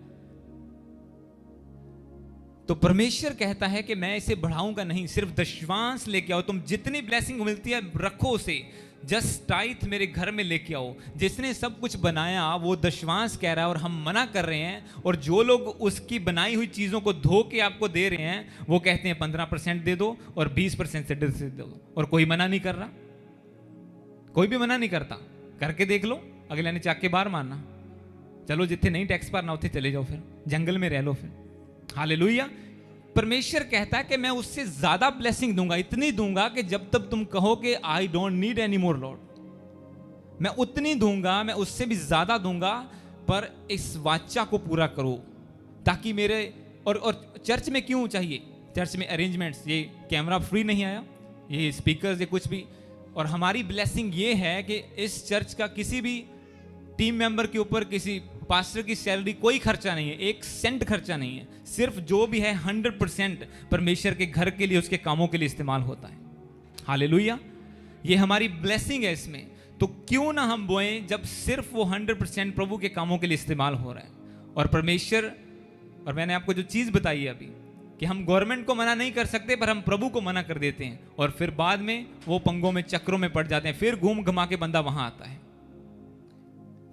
तो परमेश्वर कहता है कि मैं इसे बढ़ाऊंगा नहीं, सिर्फ दशवांश लेके आओ। तुम जितनी ब्लेसिंग मिलती है रखो उसे, जस्ट टाइथ मेरे घर में लेके आओ। जिसने सब कुछ बनाया वो दशवांश कह रहा है, और हम मना कर रहे हैं। और जो लोग उसकी बनाई हुई चीजों को धो के आपको दे रहे हैं, वो कहते हैं 15% दे दो और 20% से दे दो, और कोई मना नहीं कर रहा। कोई भी मना नहीं करता। करके देख लो, अगले ने चाक के बाहर मारना, चलो जितने नहीं टैक्स भरना उतने चले जाओ, फिर जंगल में रह लो फिर। हालेलुया। परमेश्वर कहता है कि मैं उससे ज्यादा ब्लेसिंग दूंगा, इतनी दूंगा कि जब तक तुम कहो कि I don't need any more Lord, मैं उतनी दूंगा, मैं उससे भी ज्यादा दूंगा। पर इस वाचा को पूरा करो, ताकि मेरे और चर्च में क्यों चाहिए? चर्च में अरेंजमेंट्स, ये कैमरा फ्री नहीं आया, ये स्पीकर्स, ये कुछ भी। और हमारी ब्लेसिंग ये है कि इस चर्च का किसी भी टीम मेंबर के ऊपर, किसी पास्टर की सैलरी कोई खर्चा नहीं है, 1 सेंट खर्चा नहीं है। सिर्फ जो भी है 100% परमेश्वर के घर के लिए, उसके कामों के लिए इस्तेमाल होता है। हालेलुया। ये हमारी ब्लेसिंग है इसमें। तो क्यों ना हम बोएं, जब सिर्फ वो 100% प्रभु के कामों के लिए इस्तेमाल हो रहा है। और परमेश्वर, और मैंने आपको जो चीज बताई है अभी, कि हम गवर्नमेंट को मना नहीं कर सकते, पर हम प्रभु को मना कर देते हैं, और फिर बाद में वो पंगों में, चक्रों में पड़ जाते हैं। फिर घूम घुमा के बंदा वहां आता है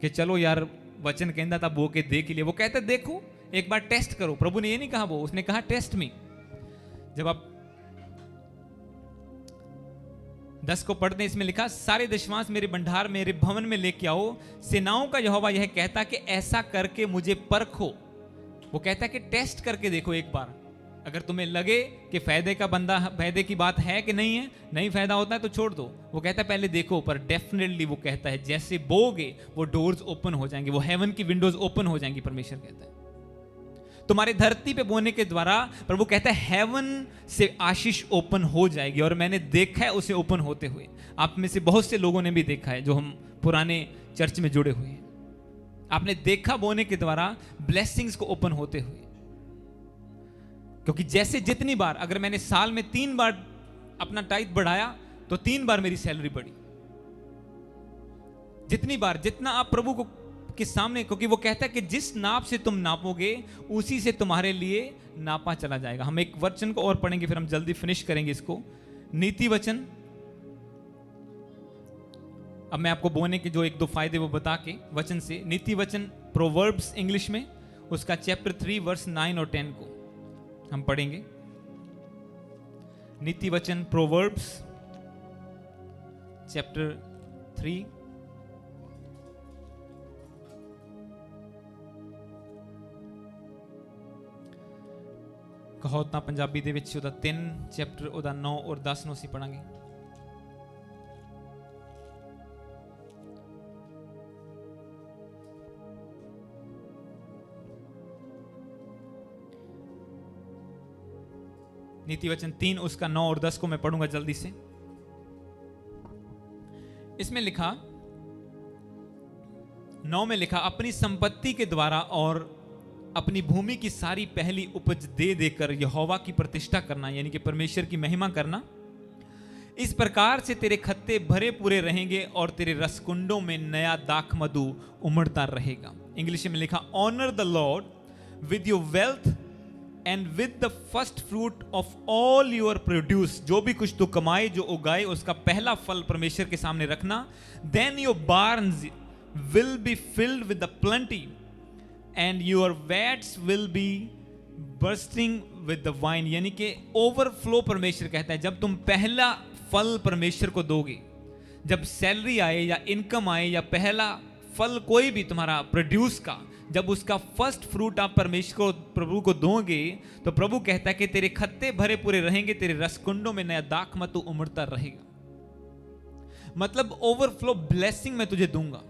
कि चलो यार वचन कहता था बो के देख लिए। वो कहता देखो एक बार टेस्ट करो। प्रभु ने ये नहीं कहा, वो उसने कहा टेस्ट मी। जब आप 10 को पढ़ते हैं, इसमें लिखा सारे दशवांश मेरे भंडार मेरे भवन में लेके आओ। सेनाओं का यहोवा यह कहता कि ऐसा करके मुझे परखो। वो कहता है कि टेस्ट करके देखो एक बार, अगर तुम्हें लगे कि फायदे की बात है कि नहीं है, नहीं फायदा होता है तो छोड़ दो। वो कहता है पहले देखो, पर डेफिनेटली वो कहता है जैसे बोगे वो डोर्स ओपन हो जाएंगे, वो हेवन की विंडोज ओपन हो जाएंगी। परमेश्वर कहता है तुम्हारे धरती पे बोने के द्वारा, पर वो कहता है हेवन से आशीष ओपन हो जाएगी। और मैंने देखा है उसे ओपन होते हुए। आप में से बहुत से लोगों ने भी देखा है जो हम पुराने चर्च में जुड़े हुए हैं। आपने देखा बोने के द्वारा ब्लेसिंग्स को ओपन होते हुए। क्योंकि जैसे जितनी बार, अगर मैंने साल में 3 बार अपना टाइट बढ़ाया तो 3 बार मेरी सैलरी बढ़ी। जितनी बार, जितना आप प्रभु को के सामने, क्योंकि वो कहता है कि जिस नाप से तुम नापोगे उसी से तुम्हारे लिए नापा चला जाएगा। हम एक वचन को और पढ़ेंगे, फिर हम जल्दी फिनिश करेंगे इसको। नीति वचन, अब मैं आपको बोने के जो 1-2 फायदे वो बता के वचन से, नीति वचन प्रोवर्ब्स इंग्लिश में, उसका चैप्टर 3 वर्स 9 और 10 को हम पढ़ेंगे। नीति वचन प्रोवर्ब्स चैप्टर 3 कहो ਤਾਂ ਪੰਜਾਬੀ ਦੇ ਵਿੱਚ ਉਹਦਾ 3 ਚੈਪਟਰ ਉਹਦਾ 9 और 10 ਨੂੰ ਅਸੀਂ ਪੜਾਂਗੇ। नीति वचन 3 उसका 9 और 10 को मैं पढ़ूंगा जल्दी से। इसमें लिखा, 9 में लिखा, अपनी संपत्ति के द्वारा और अपनी भूमि की सारी पहली उपज दे देकर यहोवा की प्रतिष्ठा करना, यानी कि परमेश्वर की महिमा करना। इस प्रकार से तेरे खत्ते भरे पूरे रहेंगे और तेरे रसकुंडों में नया दाख मधु उमड़ता रहेगा। इंग्लिश में लिखा, honour the Lord with your wealth and with the first fruit of all your produce. जो भी कुछ तू कमाए, जो उगाए, उसका पहला फल परमेश्वर के सामने रखना। Then your barns will be filled with the plenty and your vats will be bursting with the wine. यानी कि ओवरफ्लो परमेश्वर कहता है, जब तुम पहला फल परमेश्वर को दोगे, जब सैलरी आए या इनकम आए या पहला फल कोई भी तुम्हारा प्रोड्यूस का, जब उसका फर्स्ट फ्रूट आप परमेश्वर को, प्रभु को दोगे, तो प्रभु कहता है कि तेरे खत्ते भरे पूरे रहेंगे, तेरे रसकुंडों में नया दाख मधु उमड़ता रहेगा। मतलब ओवरफ्लो ब्लेसिंग मैं तुझे दूंगा।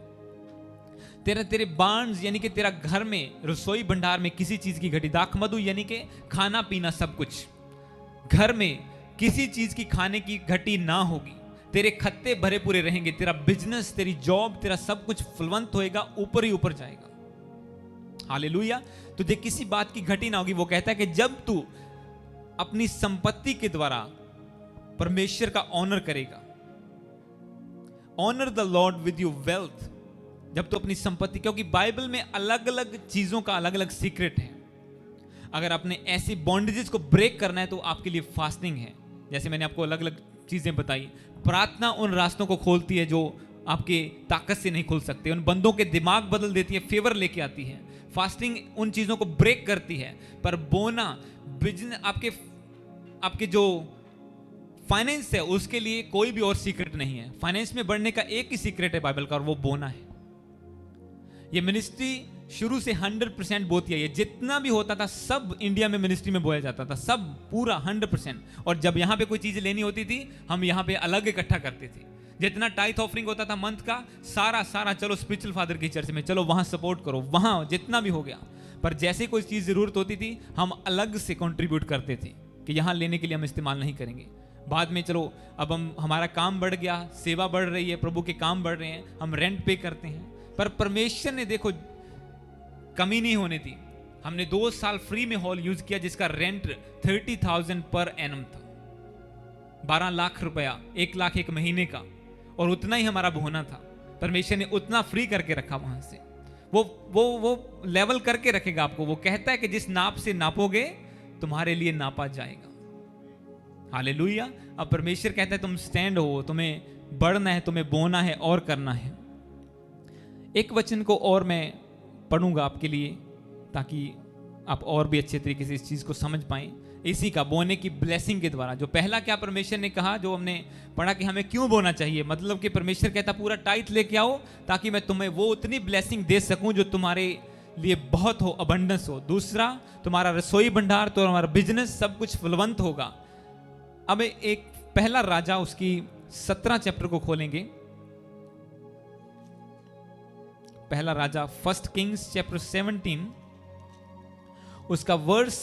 तेरे बार्न्स यानी कि तेरा घर में, रसोई भंडार में किसी चीज की घटी, दाख मधु यानी कि खाना पीना सब कुछ, घर में किसी चीज की खाने की घटी ना होगी। तेरे खत्ते भरे पूरे रहेंगे, तेरा बिजनेस, तेरी जॉब, तेरा सब कुछ फलवंत होएगा, ऊपर ही ऊपर जाएगा। हालेलुया। तुझे किसी बात की घटी ना होगी। वो कहता है कि जब तू अपनी संपत्ति के द्वारा परमेश्वर का ऑनर करेगा, honour the Lord with your wealth, जब तो अपनी संपत्ति, क्योंकि बाइबल में अलग अलग चीजों का अलग अलग सीक्रेट है। अगर आपने ऐसी बॉन्डेजेस को ब्रेक करना है तो आपके लिए फास्टिंग है। जैसे मैंने आपको अलग अलग चीजें बताई। प्रार्थना उन रास्तों को खोलती है जो आपके ताकत से नहीं खुल सकते, उन बंदों के दिमाग बदल देती है, फेवर लेके आती है। फास्टिंग उन चीजों को ब्रेक करती है। पर बोना, बिजनेस, आपके जो फाइनेंस है उसके लिए कोई भी और सीक्रेट नहीं है। फाइनेंस में बढ़ने का एक ही सीक्रेट है बाइबल का, और वो बोना है। ये मिनिस्ट्री शुरू से 100% बोती है। ये जितना भी होता था सब इंडिया में मिनिस्ट्री में बोया जाता था, सब पूरा 100%। और जब यहाँ पे कोई चीज लेनी होती थी, हम यहाँ पे अलग इकट्ठा करते थे। जितना टाइथ ऑफरिंग होता था मंथ का, सारा चलो स्पिरिचुअल फादर की चर्च में, चलो वहां सपोर्ट करो, वहां जितना भी हो गया। पर जैसे कोई चीज जरूरत होती थी, हम अलग से कंट्रीब्यूट करते थे कि यहां लेने के लिए हम इस्तेमाल नहीं करेंगे। बाद में चलो अब हमारा काम बढ़ गया, सेवा बढ़ रही है, प्रभु के काम बढ़ रहे हैं, हम रेंट पे करते हैं। पर परमेश्वर ने देखो कमी नहीं होने दी। हमने 2 साल फ्री में हॉल यूज किया, जिसका रेंट 30,000 पर एनम था, 12 लाख रुपया, 1 लाख एक महीने का, और उतना ही हमारा बोना था। परमेश्वर ने उतना फ्री करके रखा वहां से। वो लेवल करके रखेगा आपको। वो कहता है कि जिस नाप से नापोगे तुम्हारे लिए नापा जाएगा। हालेलुया। अब परमेश्वर कहता है तुम स्टैंड हो, तुम्हें बढ़ना है, तुम्हें बोना है और करना है। एक वचन को और मैं पढ़ूंगा आपके लिए ताकि आप और भी अच्छे तरीके से इस चीज को समझ पाएं। इसी का बोने की ब्लेसिंग के द्वारा, जो पहला क्या परमेश्वर ने कहा, जो हमने पढ़ा कि हमें क्यों बोना चाहिए, मतलब कि परमेश्वर कहता पूरा टाइट लेके आओ ताकि मैं तुम्हें वो उतनी ब्लेसिंग दे सकूं जो तुम्हारे लिए बहुत हो, अबंडेंस हो। दूसरा, तुम्हारा रसोई भंडार, तो हमारा बिजनेस सब कुछ फलवंत होगा। अब एक पहला राजा उसकी 17 चैप्टर को खोलेंगे। पहला राजा फर्स्ट किंग्स चैप्टर 17 उसका वर्स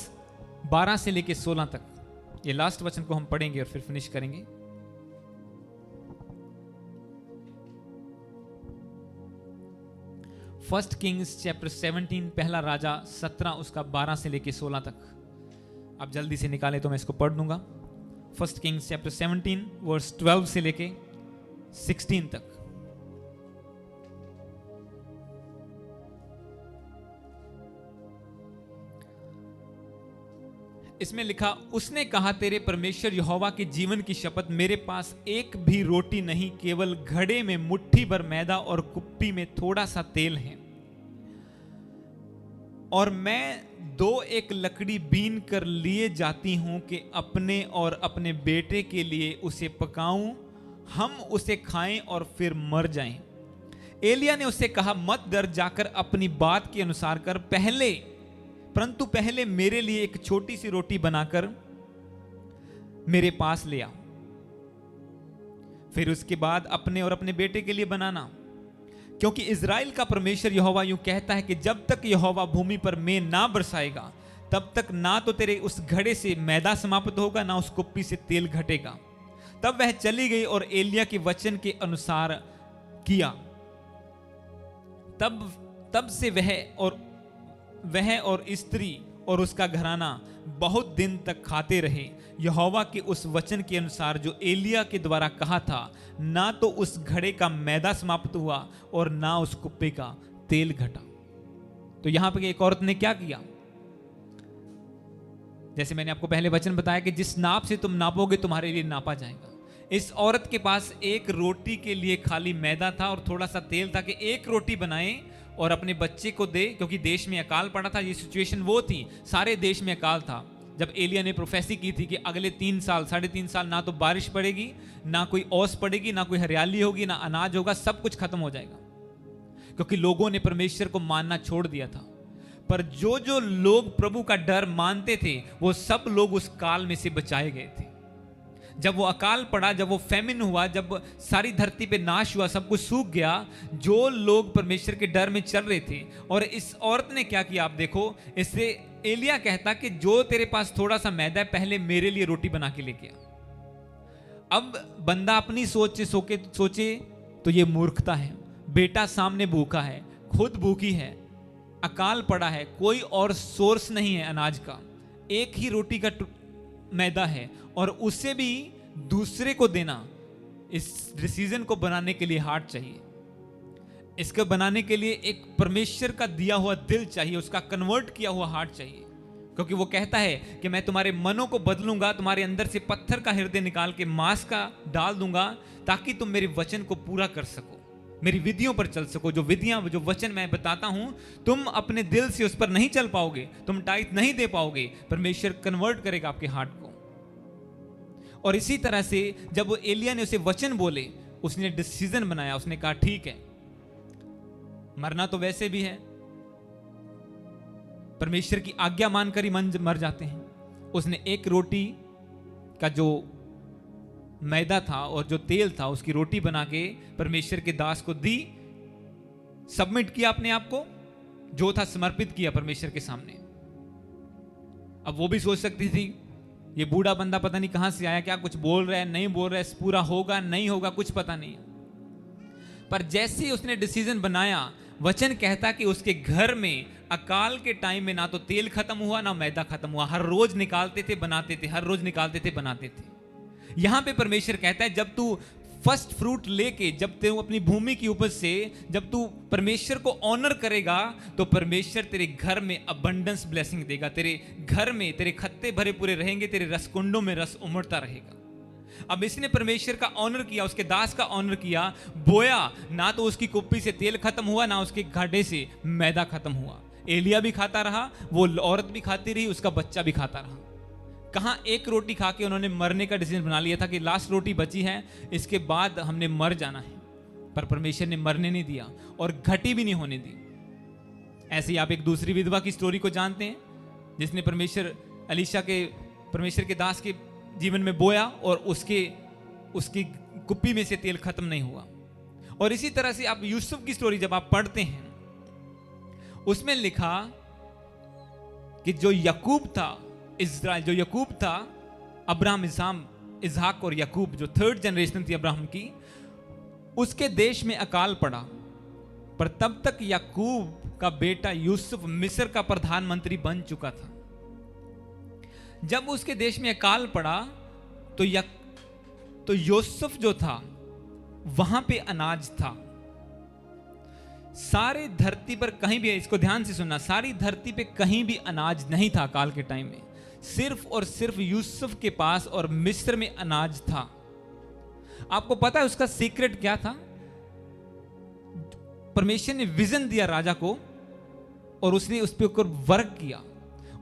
12 से लेके 16 तक, ये लास्ट वचन को हम पढ़ेंगे और फिर फिनिश करेंगे। फर्स्ट किंग्स चैप्टर 17 पहला राजा 17 उसका 12 से लेके 16 तक। आप जल्दी से निकालें तो मैं इसको पढ़ दूंगा। फर्स्ट किंग्स चैप्टर 17 वर्स 12 से लेके 16 तक। इसमें लिखा, उसने कहा, तेरे परमेश्वर यहोवा के जीवन की शपथ, मेरे पास एक भी रोटी नहीं, केवल घड़े में मुट्ठी भर मैदा और कुप्पी में थोड़ा सा तेल है। और मैं 2 एक लकड़ी बीन कर लिए जाती हूं कि अपने और अपने बेटे के लिए उसे पकाऊं, हम उसे खाएं और फिर मर जाएं। एलिया ने उससे कहा, मत डर, जाकर अपनी बात के अनुसार कर, परंतु पहले मेरे लिए एक छोटी सी रोटी बनाकर मेरे पास ले आ, फिर उसके बाद अपने और अपने बेटे के लिए बनाना, क्योंकि इज़राइल का परमेश्वर यहोवा यूं कहता है कि जब तक यहोवा भूमि पर मेंह ना बरसाएगा, तब तक ना तो तेरे उस घड़े से मैदा समाप्त होगा, ना उस कुप्पी से तेल घटेगा। तब वह चली गई और एलिया के वचन के अनुसार किया। तब से वह और स्त्री और उसका घराना बहुत दिन तक खाते रहे, यहोवा के उस वचन के अनुसार जो एलिया के द्वारा कहा था। ना तो उस घड़े का मैदा समाप्त हुआ और ना उस कुप्पे का तेल घटा। तो यहां पर एक औरत ने क्या किया? जैसे मैंने आपको पहले वचन बताया कि जिस नाप से तुम नापोगे तुम्हारे लिए नापा जाएगा। इस औरत के पास एक रोटी के लिए खाली मैदा था और थोड़ा सा तेल था कि एक रोटी बनाए और अपने बच्चे को दे, क्योंकि देश में अकाल पड़ा था। ये सिचुएशन वो थी, सारे देश में अकाल था। जब एलिया ने प्रोफेसी की थी कि अगले 3 साल 3.5 साल ना तो बारिश पड़ेगी, ना कोई ओस पड़ेगी, ना कोई हरियाली होगी, ना अनाज होगा, सब कुछ खत्म हो जाएगा, क्योंकि लोगों ने परमेश्वर को मानना छोड़ दिया था। पर जो जो लोग प्रभु का डर मानते थे, वो सब लोग उस काल में से बचाए गए थे। जब वो अकाल पड़ा, जब वो फेमिन हुआ, जब सारी धरती पे नाश हुआ, सब कुछ सूख गया, जो लोग परमेश्वर के डर में चल रहे थे। और इस औरत ने क्या किया, आप देखो, इससे एलिया कहता कि जो तेरे पास थोड़ा सा मैदा है, पहले मेरे लिए रोटी बना के लेके आ। अब बंदा अपनी सोच से सोचे तो ये मूर्खता है। बेटा सामने भूखा है, खुद भूखी है, अकाल पड़ा है, कोई और सोर्स नहीं है अनाज का, एक ही रोटी का मैदा है, और उसे भी दूसरे को देना। इस डिसीजन को बनाने के लिए हार्ट चाहिए, इसको बनाने के लिए एक परमेश्वर का दिया हुआ दिल चाहिए, उसका कन्वर्ट किया हुआ हार्ट चाहिए। क्योंकि वो कहता है कि मैं तुम्हारे मनों को बदलूंगा, तुम्हारे अंदर से पत्थर का हृदय निकाल के मांस का डाल दूंगा, ताकि तुम मेरे वचन को पूरा कर सको, मेरी विधियों पर चल सको। जो विधियां, जो वचन मैं बताता हूं, तुम अपने दिल से उस पर नहीं चल पाओगे, तुम टाइट नहीं दे पाओगे, परमेश्वर कन्वर्ट करेगा आपके हार्ट को। और इसी तरह से जब वो एलिया ने उसे वचन बोले, उसने डिसीजन बनाया, उसने कहा ठीक है, मरना तो वैसे भी है, परमेश्वर की आज्ञा मानकर ही मर जाते हैं। उसने एक रोटी का जो मैदा था और जो तेल था, उसकी रोटी बना के परमेश्वर के दास को दी, सबमिट किया अपने आप को, जो था समर्पित किया परमेश्वर के सामने। अब वो भी सोच सकती थी, ये बूढ़ा बंदा पता नहीं कहां से आया, क्या कुछ बोल रहा है, नहीं बोल रहा है, पूरा होगा नहीं होगा, कुछ पता नहीं। पर जैसे उसने डिसीजन बनाया, वचन कहता कि उसके घर में अकाल के टाइम में ना तो तेल खत्म हुआ, ना मैदा खत्म हुआ, हर रोज निकालते थे बनाते थे, हर रोज निकालते थे बनाते थे। यहां पे परमेश्वर कहता है, जब तू फर्स्ट फ्रूट लेके, जब तू अपनी भूमि की उपज से, जब तू परमेश्वर को ऑनर करेगा, तो परमेश्वर तेरे घर में अबंडेंस ब्लेसिंग देगा, तेरे घर में तेरे खत्ते भरे पूरे रहेंगे, तेरे रसकुंडों में रस उमड़ता रहेगा। अब इसने परमेश्वर का ऑनर किया, उसके दास का ऑनर किया, बोया, ना तो उसकी कुप्पी से तेल खत्म हुआ, ना उसके घाटे से मैदा खत्म हुआ। एलिया भी खाता रहा, वो औरत भी खाती रही, उसका बच्चा भी खाता रहा। कहां एक रोटी खा के उन्होंने मरने का डिसीजन बना लिया था कि लास्ट रोटी बची है, इसके बाद हमने मर जाना है, पर परमेश्वर ने मरने नहीं दिया और घटी भी नहीं होने दी। ऐसे ही आप एक दूसरी विधवा की स्टोरी को जानते हैं, जिसने परमेश्वर के दास के जीवन में बोया और उसकी कुप्पी में से तेल खत्म नहीं हुआ। और इसी तरह से आप यूसुफ की स्टोरी जब आप पढ़ते हैं, उसमें लिखा कि जो यकूब था, इज़राइल जो यकूब था, अब्राहम, इसहाक और यकूब, जो थर्ड जनरेशन थी अब्राहम की, उसके देश में अकाल पड़ा। पर तब तक यकूब का बेटा यूसुफ मिस्र का प्रधानमंत्री बन चुका था। जब उसके देश में अकाल पड़ा तो यूसुफ जो था वहां पे अनाज था। सारे धरती पर कहीं भी, इसको ध्यान से सुनना, सारी धरती पे कहीं भी अनाज नहीं था अकाल के टाइम में। सिर्फ और सिर्फ यूसुफ के पास और मिस्र में अनाज था। आपको पता है उसका सीक्रेट क्या था? परमेश्वर ने विजन दिया राजा को और उसने उस पर ऊपर वर्क किया।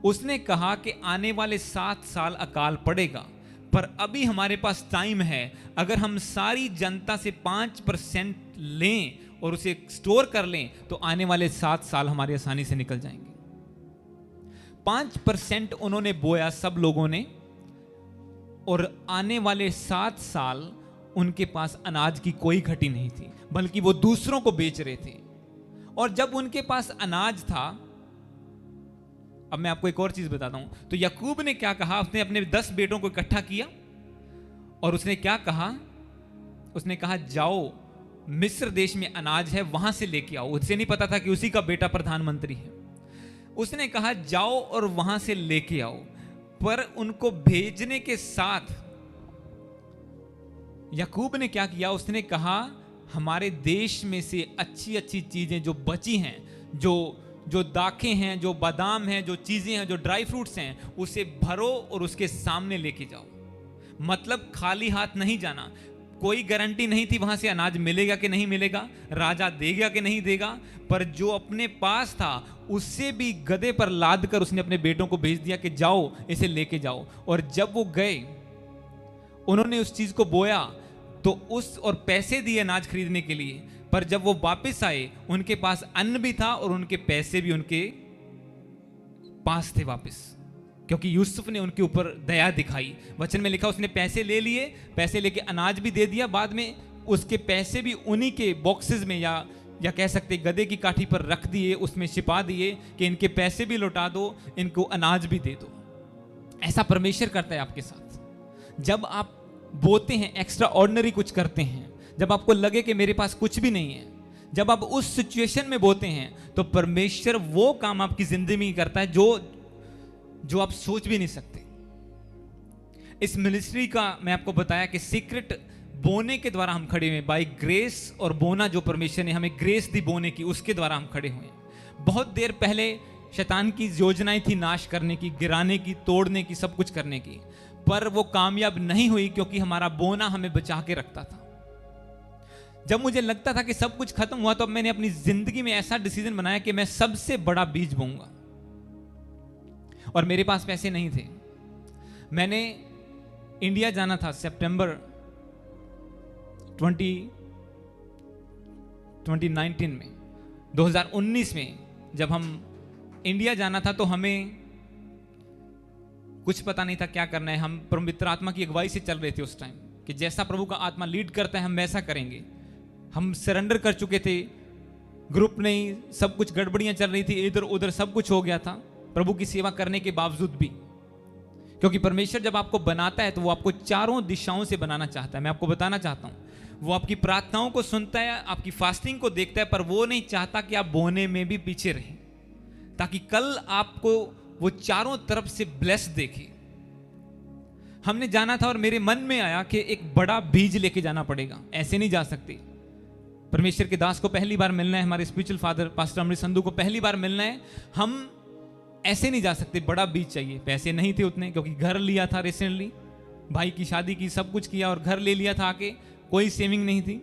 उसने कहा कि आने वाले 7 साल अकाल पड़ेगा, पर अभी हमारे पास टाइम है। अगर हम सारी जनता से 5% लें और उसे स्टोर कर लें तो आने वाले 7 साल हमारी आसानी से निकल जाएंगे। 5% उन्होंने बोया सब लोगों ने, और आने वाले 7 साल उनके पास अनाज की कोई घटी नहीं थी, बल्कि वो दूसरों को बेच रहे थे। और जब उनके पास अनाज था, अब मैं आपको एक और चीज बताता हूं, तो याकूब ने क्या कहा, उसने अपने 10 बेटों को इकट्ठा किया और उसने क्या कहा, उसने कहा जाओ मिस्र देश में अनाज है वहां से लेके आओ। उसे नहीं पता था कि उसी का बेटा प्रधानमंत्री है। उसने कहा जाओ और वहां से लेके आओ, पर उनको भेजने के साथ याकूब ने क्या किया, उसने कहा हमारे देश में से अच्छी अच्छी चीजें जो बची हैं, जो दाखें हैं, जो बादाम हैं, जो चीजें हैं, जो ड्राई फ्रूट्स हैं, उसे भरो और उसके सामने लेके जाओ। मतलब खाली हाथ नहीं जाना। कोई गारंटी नहीं थी वहां से अनाज मिलेगा कि नहीं मिलेगा, राजा देगा कि नहीं देगा, पर जो अपने पास था उससे भी गधे पर लाद कर उसने अपने बेटों को भेज दिया कि जाओ इसे लेके जाओ। और जब वो गए, उन्होंने उस चीज को बोया तो और पैसे दिए अनाज खरीदने के लिए, पर जब वो वापस आए उनके पास अन्न भी था और उनके पैसे भी उनके पास थे वापस, क्योंकि यूसुफ ने उनके ऊपर दया दिखाई। वचन में लिखा उसने पैसे ले लिए, पैसे लेके अनाज भी दे दिया, बाद में उसके पैसे भी उन्हीं के बॉक्सेस में या कह सकते गधे की काठी पर रख दिए, उसमें छिपा दिए कि इनके पैसे भी लौटा दो, इनको अनाज भी दे दो। ऐसा परमेश्वर करता है आपके साथ। जब आप बोते हैं, एक्स्ट्रा ऑर्डिनरी कुछ करते हैं, जब आपको लगे कि मेरे पास कुछ भी नहीं है, जब आप उस सिचुएशन में बोते हैं, तो परमेश्वर वो काम आपकी जिंदगी में करता है जो आप सोच भी नहीं सकते। इस मिनिस्ट्री का मैं आपको बताया कि सीक्रेट बोने के द्वारा हम खड़े हुए, बाय ग्रेस, और बोना जो परमेश्वर ने हमें ग्रेस दी बोने की, उसके द्वारा हम खड़े हुए। बहुत देर पहले शैतान की योजनाएं थी नाश करने की, गिराने की, तोड़ने की, सब कुछ करने की, पर वो कामयाब नहीं हुई, क्योंकि हमारा बोना हमें बचा के रखता था। जब मुझे लगता था कि सब कुछ खत्म हुआ, तो मैंने अपनी जिंदगी में ऐसा डिसीजन बनाया कि मैं सबसे बड़ा बीज बोऊंगा। और मेरे पास पैसे नहीं थे। मैंने इंडिया जाना था सितंबर 2019 में, 2019 में जब हम इंडिया जाना था, तो हमें कुछ पता नहीं था क्या करना है। हम पवित्र आत्मा की अगुवाई से चल रहे थे उस टाइम, कि जैसा प्रभु का आत्मा लीड करता है हम वैसा करेंगे। हम सरेंडर कर चुके थे, ग्रुप नहीं, सब कुछ गड़बड़ियां चल रही थी, इधर उधर सब कुछ हो गया था प्रभु की सेवा करने के बावजूद भी। क्योंकि परमेश्वर जब आपको बनाता है तो वो आपको चारों दिशाओं से बनाना चाहता है। मैं आपको बताना चाहता हूं, वो आपकी प्रार्थनाओं को सुनता है, आपकी फास्टिंग को देखता है, पर वो नहीं चाहता कि आप बोने में भी पीछे रहें, ताकि कल आपको वो चारों तरफ से ब्लेस देखे। हमने जाना था और मेरे मन में आया कि एक बड़ा बीज लेके जाना पड़ेगा, ऐसे नहीं जा सकते। परमेश्वर के दास को पहली बार मिलना है, हमारे स्पिरिचुअल फादर पास्टर अमृत संधू को पहली बार मिलना है, हम ऐसे नहीं जा सकते, बड़ा बीज चाहिए। पैसे नहीं थे उतने, क्योंकि घर लिया था रिसेंटली, भाई की शादी की, सब कुछ किया और घर ले लिया था आके, कोई सेविंग नहीं थी।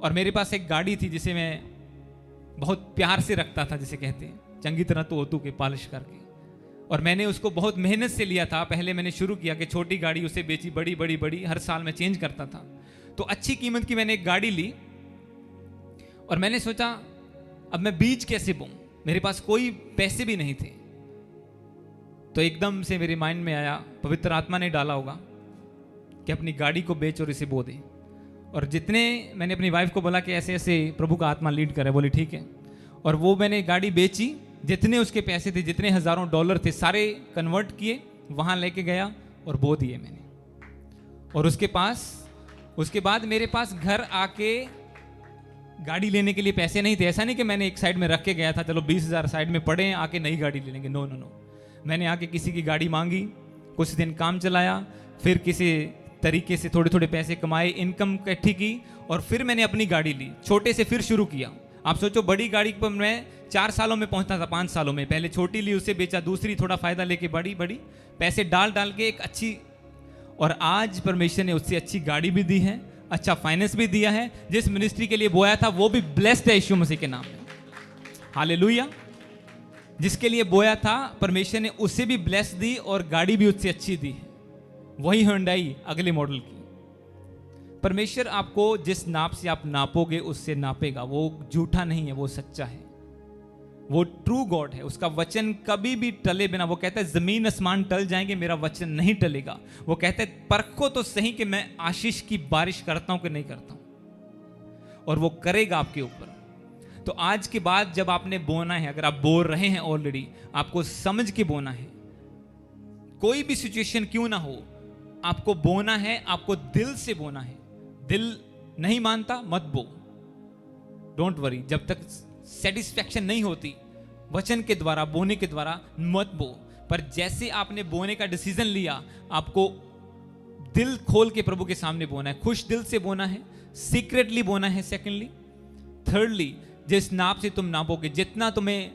और मेरे पास एक गाड़ी थी जिसे मैं बहुत प्यार से रखता था, जिसे कहते हैं चंगी तरह तो के पॉलिश करके, और मैंने उसको बहुत मेहनत से लिया था। पहले मैंने शुरू किया कि छोटी गाड़ी, उसे बेची, बड़ी बड़ी बड़ी, हर साल मैं चेंज करता था। तो अच्छी कीमत की मैंने एक गाड़ी ली और मैंने सोचा अब मैं बीज कैसे बोऊं, मेरे पास कोई पैसे भी नहीं थे। तो एकदम से मेरे माइंड में आया, पवित्र आत्मा ने डाला होगा कि अपनी गाड़ी को बेच और इसे बो दे। और जितने मैंने अपनी वाइफ को बोला कि ऐसे ऐसे प्रभु का आत्मा लीड करे, बोली ठीक है। और वो मैंने गाड़ी बेची, जितने उसके पैसे थे, जितने हज़ारों डॉलर थे, सारे कन्वर्ट किए, वहाँ लेके गया और बो दिए मैंने। और उसके बाद मेरे पास घर आके गाड़ी लेने के लिए पैसे नहीं थे। ऐसा नहीं कि मैंने एक साइड में रख के गया था, चलो 20,000 साइड में पड़े हैं, आके नई गाड़ी ले लेंगे। नो नो नो, मैंने आके किसी की गाड़ी मांगी, कुछ दिन काम चलाया, फिर किसी तरीके से थोड़े थोड़े पैसे कमाए, इनकम इकट्ठी की, और फिर मैंने अपनी गाड़ी ली। छोटे से फिर शुरू किया। आप सोचो, बड़ी गाड़ी पर मैं 4 सालों में पहुंचता था, 5 सालों में। पहले छोटी ली, उसे बेचा, दूसरी थोड़ा फायदा लेके बड़ी पैसे डाल के एक अच्छी, और आज परमेश्वर ने उससे अच्छी गाड़ी भी दी है, अच्छा फाइनेंस भी दिया है। जिस मिनिस्ट्री के लिए बोया था वो भी ब्लेस्ड है यीशु मसीह के नाम में। हालेलुया। जिसके लिए बोया था परमेश्वर ने उसे भी ब्लेस दी और गाड़ी भी उससे अच्छी दी है, वही हुंडई अगले मॉडल की। परमेश्वर आपको जिस नाप से आप नापोगे उससे नापेगा। वो झूठा नहीं है, वो सच्चा है, वो ट्रू गॉड है। उसका वचन कभी भी टले बिना, वो कहता है जमीन आसमान टल जाएंगे, मेरा वचन नहीं टलेगा। वो कहता है परखो तो सही कि मैं आशीष की बारिश करता हूं कि नहीं करता हूं, और वो करेगा आपके ऊपर। तो आज के बाद जब आपने बोना है, अगर आप बोल रहे हैं ऑलरेडी, आपको समझ के बोना है। कोई भी सिचुएशन क्यों ना हो, आपको बोना है, आपको दिल से बोना है। दिल नहीं मानता, मत बो, डोंट वरी। जब तक सेटिस्फैक्शन नहीं होती वचन के द्वारा, बोने के द्वारा, मत बो। पर जैसे आपने बोने का डिसीजन लिया, आपको दिल खोल के प्रभु के सामने बोना है, खुश दिल से बोना है, सीक्रेटली बोना है। सेकेंडली, थर्डली, जिस नाप से तुम नापोगे, जितना तुम्हें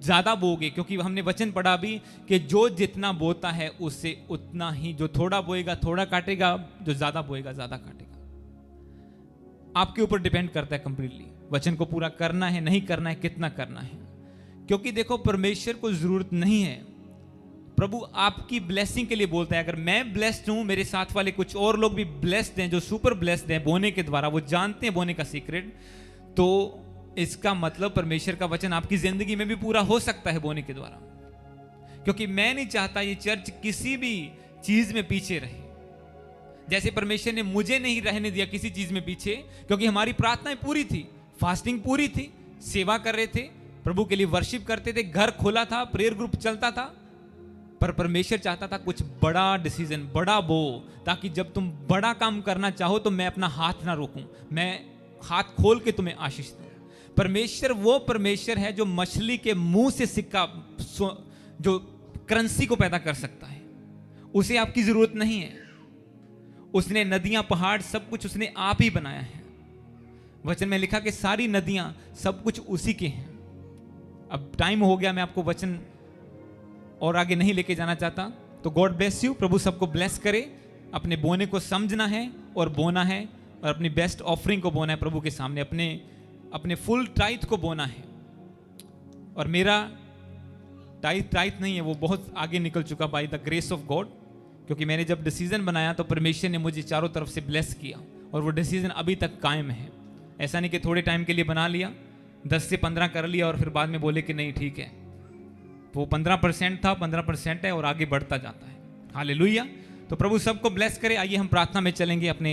ज्यादा बोगे, क्योंकि हमने वचन पढ़ा भी कि जो जितना बोता है उससे उतना ही, जो थोड़ा बोएगा थोड़ा काटेगा, जो ज्यादा बोएगा ज्यादा काटेगा। आपके ऊपर डिपेंड करता है कंप्लीटली, वचन को पूरा करना है, नहीं करना है, कितना करना है। क्योंकि देखो, परमेश्वर को जरूरत नहीं है, प्रभु आपकी ब्लेसिंग के लिए बोलता है। अगर मैं ब्लेस्ड हूं, मेरे साथ वाले कुछ और लोग भी ब्लेस्ड हैं, जो सुपर ब्लेस्ड हैं बोने के द्वारा, वो जानते हैं बोने का सीक्रेट, तो इसका मतलब परमेश्वर का वचन आपकी जिंदगी में भी पूरा हो सकता है बोने के द्वारा। क्योंकि मैं नहीं चाहता ये चर्च किसी भी चीज में पीछे रहे। जैसे परमेश्वर ने मुझे नहीं रहने दिया किसी चीज में पीछे, क्योंकि हमारी प्रार्थनाएं पूरी थी, फास्टिंग पूरी थी, सेवा कर रहे थे, प्रभु के लिए वर्शिप करते थे, घर खोला था, प्रेयर ग्रुप चलता था। पर परमेश्वर चाहता था कुछ बड़ा डिसीजन, बड़ा बो, ताकि जब तुम बड़ा काम करना चाहो तो मैं अपना हाथ ना रोकूं, मैं हाथ खोल के तुम्हें आशीष दूं। परमेश्वर वो परमेश्वर है जो मछली के मुंह से सिक्का, जो करेंसी को पैदा कर सकता है। उसे आपकी जरूरत नहीं है। उसने नदियां, पहाड़, सब कुछ उसने आप ही बनाया है। वचन में लिखा कि सारी नदियां, सब कुछ उसी के हैं। अब टाइम हो गया, मैं आपको वचन और आगे नहीं लेके जाना चाहता। तो गॉड ब्लेस यू, प्रभु सबको ब्लेस करे। अपने बोने को समझना है और बोना है, और अपनी बेस्ट ऑफरिंग को बोना है प्रभु के सामने, अपने फुल टाइथ को बोना है। और मेरा टाइथ नहीं है, वो बहुत आगे निकल चुका by the grace of God. क्योंकि मैंने जब डिसीजन बनाया तो परमेश्वर ने मुझे चारों तरफ से ब्लेस किया, और वो डिसीजन अभी तक कायम है। ऐसा नहीं कि थोड़े टाइम के लिए बना लिया, 10 से 15 कर लिया और फिर बाद में बोले कि नहीं ठीक है। वो 15% था, 15% है, और आगे बढ़ता जाता है। हालेलुया। तो प्रभु सबको ब्लेस करे। आइए हम प्रार्थना में चलेंगे अपने